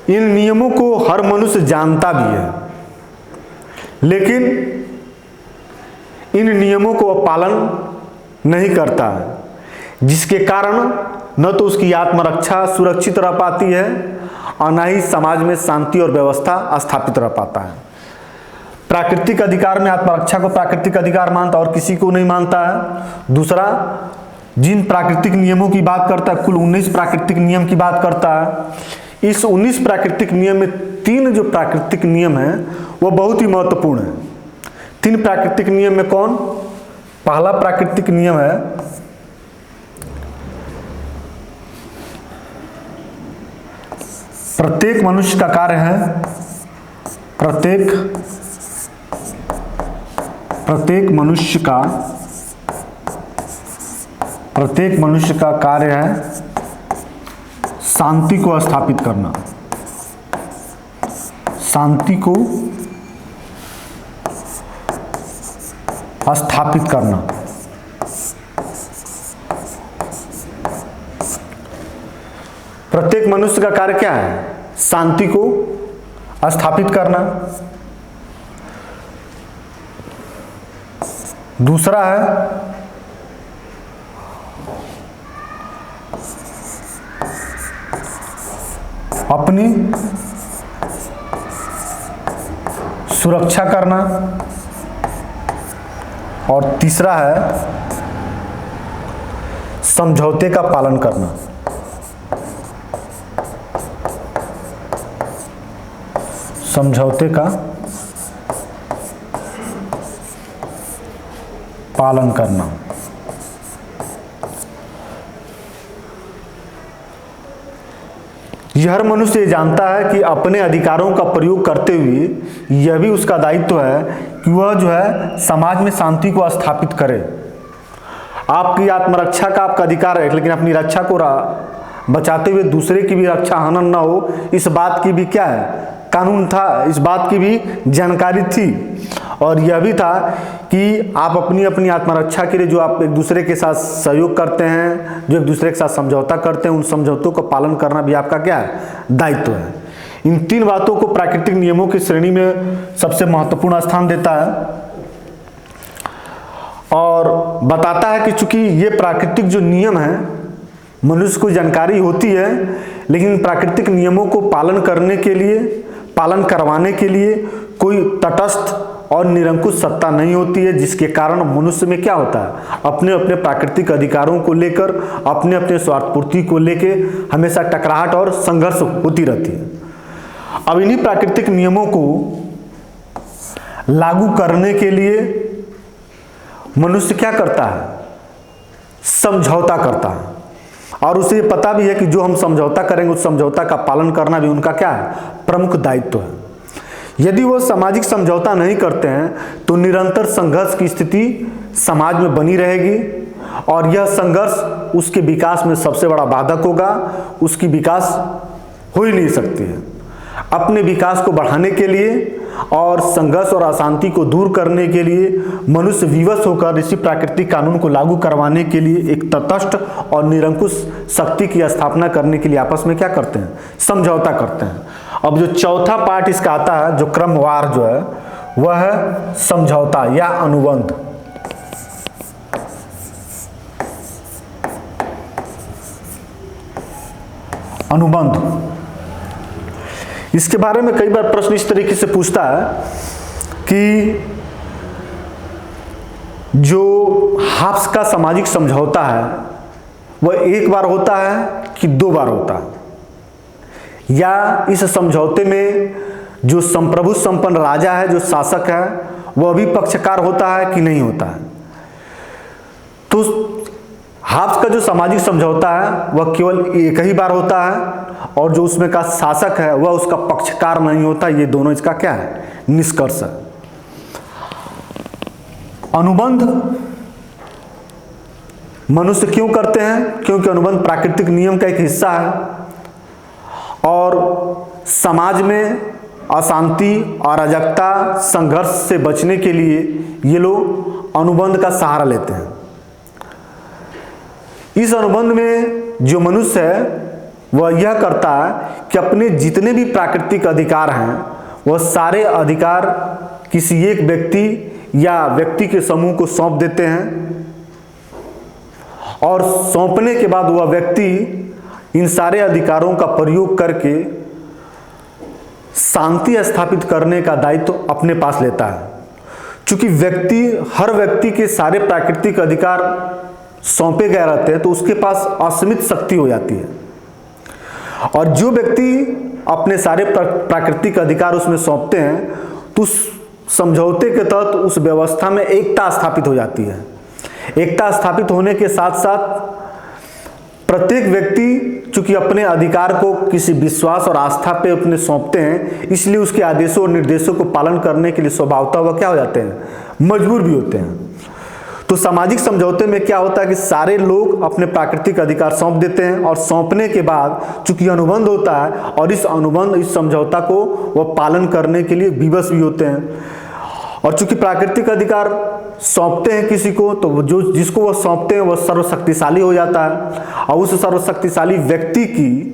इन नियमों को हर मनुष्य जानता भी है, लेकिन इन नियमों को वह पालन नहीं करता है, जिसके कारण न तो उसकी आत्मरक्षा सुरक्षित रह पाती है और न ही समाज में शांति और व्यवस्था स्थापित रह पाता है। प्राकृतिक अधिकार में आत्मरक्षा को प्राकृतिक अधिकार मानता और किसी को नहीं मानता है। दूसरा, जिन प्राकृतिक नियमों की बात करता है, कुल 19 प्राकृतिक नियम की बात करता है। इस 19 प्राकृतिक नियम में 3 जो प्राकृतिक नियम हैं वो बहुत ही महत्वपूर्ण है। 3 प्राकृतिक नियम में कौन? पहला प्राकृतिक नियम है प्रत्येक मनुष्य का कार्य है, प्रत्येक मनुष्य का कार्य है शांति को स्थापित करना, शांति को स्थापित करना। प्रत्येक मनुष्य का कार्य क्या है? शांति को स्थापित करना। दूसरा है अपनी सुरक्षा करना। और तीसरा है समझौते का पालन करना। समझौते का पालन करना। यह हर मनुष्य जानता है कि अपने अधिकारों का प्रयोग करते हुए यह भी उसका दायित्व है कि वह जो है समाज में शांति को स्थापित करे। आपकी आत्मरक्षा का आपका अधिकार है, लेकिन अपनी रक्षा को बचाते हुए दूसरे की भी रक्षा हनन ना हो, इस बात की भी क्या है? कानून था, इस बात की भी जानकारी थी। और यह भी था कि आप अपनी अपनी आत्मरक्षा के लिए जो आप एक दूसरे के साथ सहयोग करते हैं, जो एक दूसरे के साथ समझौता करते हैं, उन समझौतों का पालन करना भी आपका क्या है? दायित्व है। इन 3 बातों को प्राकृतिक नियमों की श्रेणी में सबसे महत्वपूर्ण स्थान देता है और बताता है कि चूंकि ये प्राकृतिक जो नियम है, मनुष्य को जानकारी होती है, लेकिन प्राकृतिक नियमों को पालन करवाने के लिए कोई तटस्थ और निरंकुश सत्ता नहीं होती है, जिसके कारण मनुष्य में क्या होता है? अपने अपने प्राकृतिक अधिकारों को लेकर, अपने अपने स्वार्थपूर्ति को लेकर हमेशा टकराहट और संघर्ष होती रहती है। अब इन्हीं प्राकृतिक नियमों को लागू करने के लिए मनुष्य क्या करता है? समझौता करता है। और उसे पता भी है कि जो हम समझौता करेंगे उस समझौता का पालन करना भी उनका क्या है? प्रमुख दायित्व है। यदि वो सामाजिक समझौता नहीं करते हैं तो निरंतर संघर्ष की स्थिति समाज में बनी रहेगी और यह संघर्ष उसके विकास में सबसे बड़ा बाधक होगा। उसकी विकास हो ही नहीं सकती है। अपने विकास को बढ़ाने के लिए और संघर्ष और अशांति को दूर करने के लिए मनुष्य विवश होकर इसी प्राकृतिक कानून को लागू करवाने के लिए एक तटस्थ और निरंकुश शक्ति की स्थापना करने के लिए आपस में क्या करते हैं? समझौता करते हैं। अब जो चौथा पार्ट इसका आता है, जो क्रमवार जो है, वह है समझौता या अनुबंध। अनुबंध, इसके बारे में कई बार प्रश्न इस तरीके से पूछता है कि जो हाप्स का सामाजिक समझौता है वह एक बार होता है कि 2 बार होता है, या इस समझौते में जो संप्रभु संपन्न राजा है, जो शासक है, वह भी पक्षकार होता है कि नहीं होता है। तो हाप्स का जो सामाजिक समझौता है वह केवल एक ही बार होता है और जो उसमें का शासक है वह उसका पक्षकार नहीं होता। ये दोनों इसका क्या है? निष्कर्ष है। अनुबंध मनुष्य क्यों करते हैं? क्योंकि अनुबंध प्राकृतिक नियम का एक हिस्सा है और समाज में अशांति, अराजकता, संघर्ष से बचने के लिए ये लोग अनुबंध का सहारा लेते हैं। इस अनुबंध में जो मनुष्य है वह यह करता है कि अपने जितने भी प्राकृतिक अधिकार हैं वह सारे अधिकार किसी एक व्यक्ति या व्यक्ति के समूह को सौंप देते हैं और सौंपने के बाद वह व्यक्ति इन सारे अधिकारों का प्रयोग करके शांति स्थापित करने का दायित्व अपने पास लेता है। क्योंकि हर व्यक्ति के सारे प्राकृतिक अधिकार सौंपे गए रहते हैं तो उसके पास असीमित शक्ति हो जाती है। और जो व्यक्ति अपने सारे प्राकृतिक अधिकार उसमें सौंपते हैं तो उस समझौते के तहत उस व्यवस्था में एकता स्थापित हो जाती है। एकता स्थापित होने के साथ साथ प्रत्येक व्यक्ति चूंकि अपने अधिकार को किसी विश्वास और आस्था पे अपने सौंपते हैं, इसलिए उसके आदेशों और निर्देशों को पालन करने के लिए स्वभावतः वह क्या हो जाते हैं, मजबूर भी होते हैं। तो सामाजिक समझौते में क्या होता है कि सारे लोग अपने प्राकृतिक अधिकार सौंप देते हैं और सौंपने के बाद चूंकि अनुबंध होता है और इस समझौता को वह पालन करने के लिए विवश भी होते हैं। और चूंकि प्राकृतिक अधिकार सौंपते हैं किसी को तो जो जिसको वह सौंपते हैं वह सर्वशक्तिशाली हो जाता है और उस सर्वशक्तिशाली व्यक्ति की,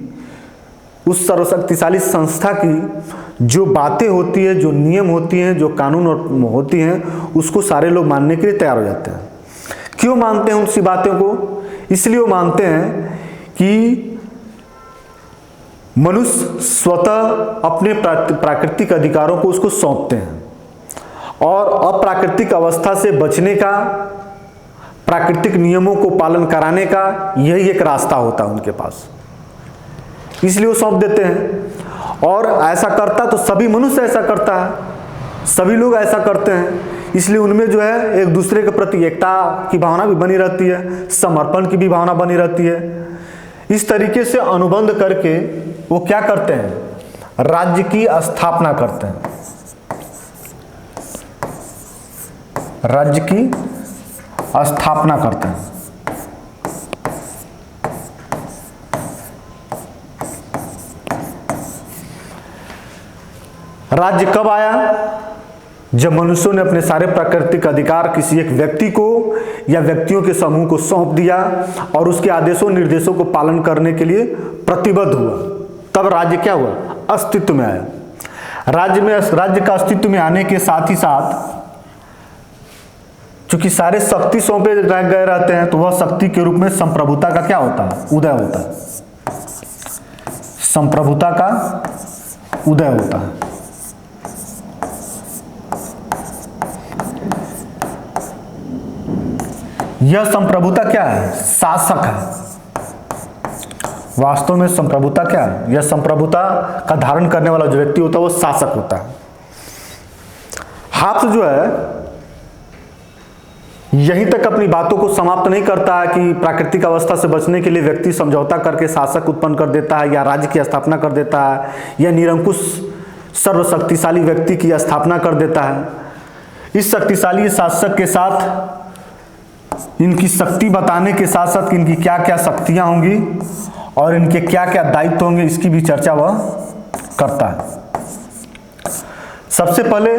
उस सर्वशक्तिशाली संस्था की जो बातें होती है, जो नियम होती हैं, जो कानून होती हैं, उसको सारे लोग मानने के लिए तैयार हो जाते हैं। क्यों मानते हैं उसी बातों को? इसलिए वो मानते हैं कि मनुष्य स्वतः अपने प्राकृतिक अधिकारों को उसको सौंपते हैं और अप्राकृतिक अवस्था से बचने का, प्राकृतिक नियमों को पालन कराने का यही एक रास्ता होता है उनके पास, इसलिए वो सौंप देते हैं। और ऐसा करता तो सभी मनुष्य ऐसा करता है, सभी लोग ऐसा करते हैं, इसलिए उनमें जो है एक दूसरे के प्रति एकता की भावना भी बनी रहती है, समर्पण की भी भावना बनी रहती है। इस तरीके से अनुबंध करके वो क्या करते हैं, राज्य की स्थापना करते हैं, राज्य की स्थापना करते हैं। राज्य कब आया? जब मनुष्यों ने अपने सारे प्राकृतिक अधिकार किसी एक व्यक्ति को या व्यक्तियों के समूह को सौंप दिया और उसके आदेशों निर्देशों को पालन करने के लिए प्रतिबद्ध हुआ, तब राज्य क्या हुआ, अस्तित्व में आया। राज्य का अस्तित्व में आने के साथ ही साथ चूंकि सारे शक्ति सौंपे गए रहते हैं तो वह शक्ति के रूप में संप्रभुता का क्या होता है, उदय होता है। संप्रभुता का उदय होता है। यह संप्रभुता क्या है, शासक है। वास्तव में संप्रभुता क्या है, यह संप्रभुता का धारण करने वाला जो व्यक्ति होता है वह शासक होता है। हाब्स जो है यहीं तक अपनी बातों को समाप्त नहीं करता है कि प्राकृतिक अवस्था से बचने के लिए व्यक्ति समझौता करके शासक उत्पन्न कर देता है या राज्य की स्थापना कर देता है या निरंकुश सर्वशक्तिशाली व्यक्ति की स्थापना कर देता है। इस शक्तिशाली शासक के साथ इनकी शक्ति बताने के साथ साथ इनकी क्या क्या शक्तियां होंगी और इनके क्या क्या दायित्व होंगे, इसकी भी चर्चा वह करता है। सबसे पहले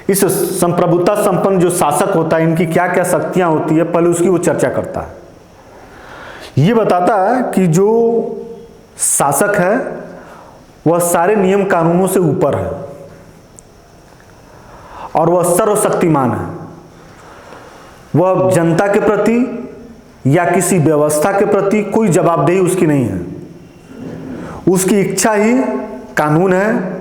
इस संप्रभुता संपन्न जो शासक होता है, इनकी क्या क्या शक्तियां होती है, पहले उसकी वो चर्चा करता है। ये बताता है कि जो शासक है वह सारे नियम कानूनों से ऊपर है और वह सर्वशक्तिमान है। वह जनता के प्रति या किसी व्यवस्था के प्रति कोई जवाबदेही उसकी नहीं है। उसकी इच्छा ही कानून है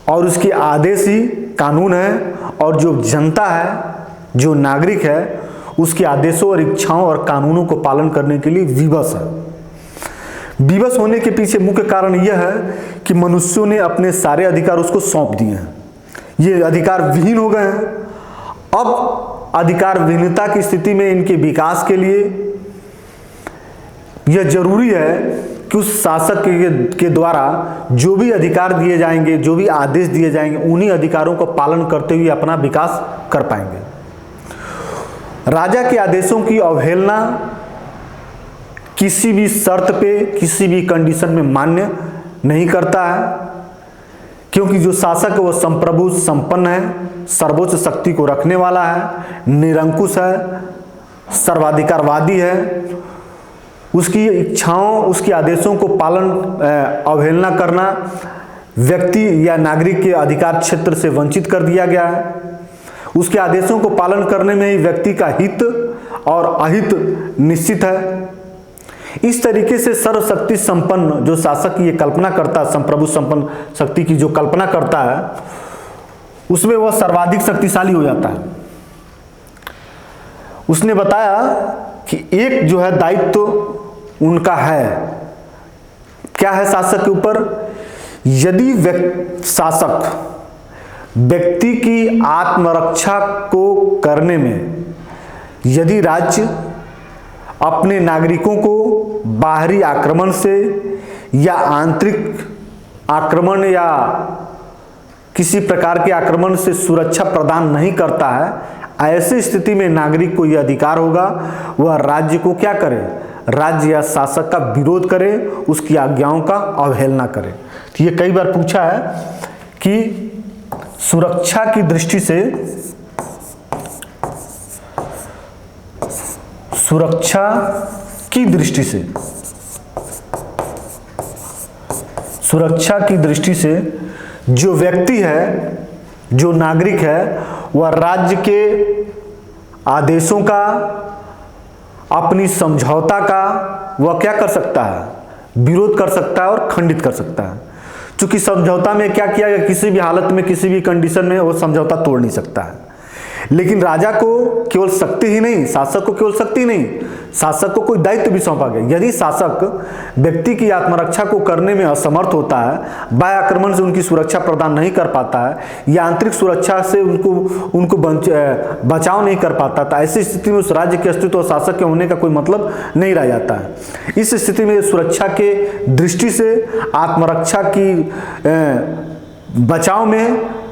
और उसके आदेश ही कानून है और जो जनता है, जो नागरिक है, उसके आदेशों और इच्छाओं और कानूनों को पालन करने के लिए विवश है। विवश होने के पीछे मुख्य कारण यह है कि मनुष्यों ने अपने सारे अधिकार उसको सौंप दिए हैं। ये अधिकार विहीन हो गए हैं। अब अधिकार विहीनता की स्थिति में इनके विकास के लिए यह जरूरी है कि उस शासक के द्वारा जो भी अधिकार दिए जाएंगे, जो भी आदेश दिए जाएंगे, उन्हीं अधिकारों को पालन करते हुए अपना विकास कर पाएंगे। राजा के आदेशों की अवहेलना किसी भी शर्त पे, किसी भी कंडीशन में मान्य नहीं करता है, क्योंकि जो शासक है वह संप्रभु संपन्न है, सर्वोच्च शक्ति को रखने वाला है, निरंकुश है, सर्वाधिकारवादी है। उसकी इच्छाओं, उसके आदेशों को पालन अवहेलना करना व्यक्ति या नागरिक के अधिकार क्षेत्र से वंचित कर दिया गया है। उसके आदेशों को पालन करने में ही व्यक्ति का हित और अहित निश्चित है। इस तरीके से सर्वशक्ति संपन्न जो शासक की ये कल्पना करता है, संप्रभु संपन्न शक्ति की जो कल्पना करता है, उसमें वह सर्वाधिक शक्तिशाली हो जाता है। उसने बताया कि एक जो है दायित्व तो उनका है, क्या है शासक के ऊपर, यदि शासक व्यक्ति की आत्मरक्षा को करने में यदि राज्य अपने नागरिकों को बाहरी आक्रमण से या आंतरिक आक्रमण या किसी प्रकार के आक्रमण से सुरक्षा प्रदान नहीं करता है, ऐसी स्थिति में नागरिक को यह अधिकार होगा वह राज्य को क्या करे, राज्य या शासक का विरोध करे, उसकी आज्ञाओं का अवहेलना करे। तो ये कई बार पूछा है कि सुरक्षा की दृष्टि से जो व्यक्ति है, जो नागरिक है, वह राज्य के आदेशों का, अपनी समझौता का वह क्या कर सकता है, विरोध कर सकता है और खंडित कर सकता है। क्योंकि समझौता में क्या किया गया, किसी भी हालत में किसी भी कंडीशन में वो समझौता तोड़ नहीं सकता है। लेकिन राजा को केवल शक्ति ही नहीं, शासक को केवल शक्ति नहीं, शासक को कोई दायित्व भी सौंपा गया। यदि शासक व्यक्ति की आत्मरक्षा को करने में असमर्थ होता है, बाह्य आक्रमण से उनकी सुरक्षा प्रदान नहीं कर पाता है या आंतरिक सुरक्षा से उनको बचाव नहीं कर पाता, तो ऐसी स्थिति में उस राज्य के अस्तित्व और शासक के होने का कोई मतलब नहीं रह जाता है। इस स्थिति में सुरक्षा के दृष्टि से आत्मरक्षा की बचाव में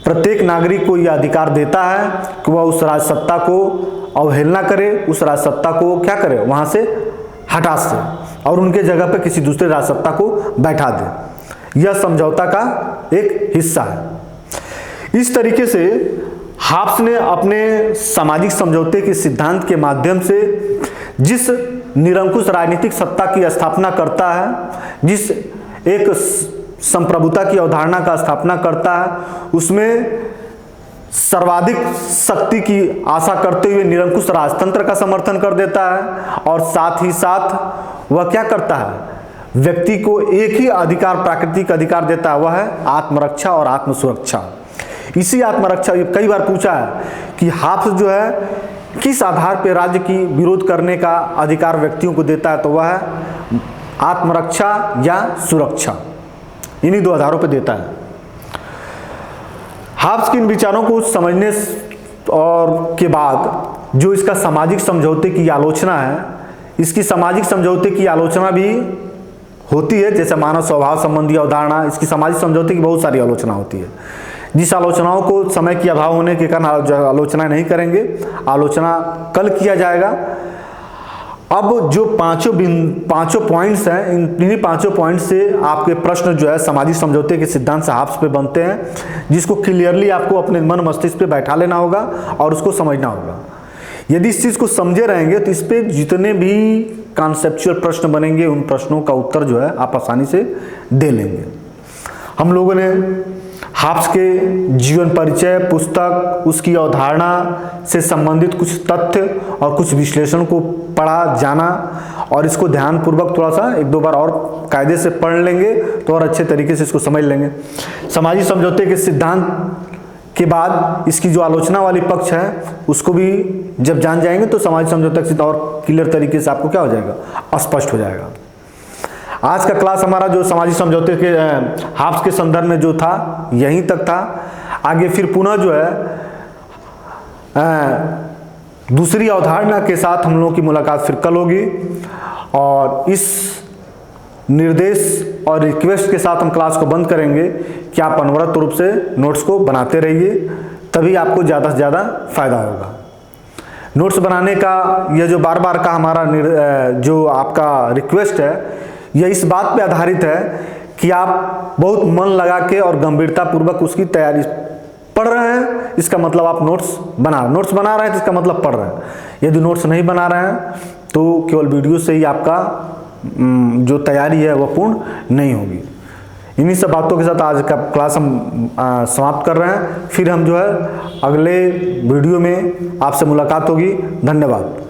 प्रत्येक नागरिक को यह अधिकार देता है कि वह उस राजसत्ता को अवहेलना करे, उस राजसत्ता को क्या करे, वहां से हटा दे और उनके जगह पर किसी दूसरे राजसत्ता को बैठा दे। यह समझौता का एक हिस्सा है। इस तरीके से हाब्स ने अपने सामाजिक समझौते के सिद्धांत के माध्यम से जिस निरंकुश राजनीतिक सत्ता की स्थापना करता है, जिस एक संप्रभुता की अवधारणा का स्थापना करता है, उसमें सर्वाधिक शक्ति की आशा करते हुए निरंकुश राजतंत्र का समर्थन कर देता है और साथ ही साथ वह क्या करता है, व्यक्ति को एक ही अधिकार, प्राकृतिक अधिकार देता है, वह है आत्मरक्षा और आत्मसुरक्षा। इसी आत्मरक्षा, कई बार पूछा है कि हाब्स जो है किस आधार पर राज्य की विरोध करने का अधिकार व्यक्तियों को देता है, तो वह है आत्मरक्षा या सुरक्षा, इन्हीं दो आधारों पर देता है। हाब्स के इन विचारों को समझने और के बाद जो इसका सामाजिक समझौते की आलोचना है, इसकी सामाजिक समझौते की आलोचना भी होती है, जैसे मानव स्वभाव संबंधी अवधारणा, इसकी सामाजिक समझौते की बहुत सारी आलोचना होती है। जिस आलोचनाओं को समय की अभाव होने के कारण आलोचना नहीं करेंगे, आलोचना कल किया जाएगा। अब जो पांचों पॉइंट्स हैं, इन्हीं पांचों पॉइंट से आपके प्रश्न जो है सामाजिक समझौते के सिद्धांत से हाब्स पे बनते हैं, जिसको क्लियरली आपको अपने मन मस्तिष्क पे बैठा लेना होगा और उसको समझना होगा। यदि इस चीज़ को समझे रहेंगे तो इस पे जितने भी कॉन्सेप्चुअल प्रश्न बनेंगे, उन प्रश्नों का उत्तर जो है आप आसानी से दे लेंगे। हम लोगों ने हाब्स के जीवन परिचय पुस्तक, उसकी अवधारणा से संबंधित कुछ तथ्य और कुछ विश्लेषण को पढ़ा, जाना, और इसको ध्यानपूर्वक थोड़ा सा एक दो बार और कायदे से पढ़ लेंगे तो और अच्छे तरीके से इसको समझ लेंगे। सामाजिक समझौते के सिद्धांत के बाद इसकी जो आलोचना वाली पक्ष है उसको भी जब जान जाएंगे तो सामाजिक समझौते का सिद्धांत और क्लियर तरीके से आपको क्या हो जाएगा, स्पष्ट हो जाएगा। आज का क्लास हमारा जो सामाजिक समझौते के हाब्स के संदर्भ में जो था यहीं तक था। आगे फिर पुनः जो है दूसरी अवधारणा के साथ हम लोगों की मुलाकात फिर कल होगी, और इस निर्देश और रिक्वेस्ट के साथ हम क्लास को बंद करेंगे कि आप अनवरत रूप से नोट्स को बनाते रहिए, तभी आपको ज़्यादा से ज़्यादा फायदा होगा। नोट्स बनाने का यह जो बार बार का हमारा जो आपका रिक्वेस्ट है, यह इस बात पे आधारित है कि आप बहुत मन लगा के और गंभीरता पूर्वक उसकी तैयारी पढ़ रहे हैं, इसका मतलब आप नोट्स बना रहे हैं तो इसका मतलब पढ़ रहे हैं। यदि नोट्स नहीं बना रहे हैं तो केवल वीडियो से ही आपका जो तैयारी है वह पूर्ण नहीं होगी। इन्हीं सब बातों के साथ आज का क्लास हम समाप्त कर रहे हैं। फिर हम जो है अगले वीडियो में आपसे मुलाकात होगी। धन्यवाद।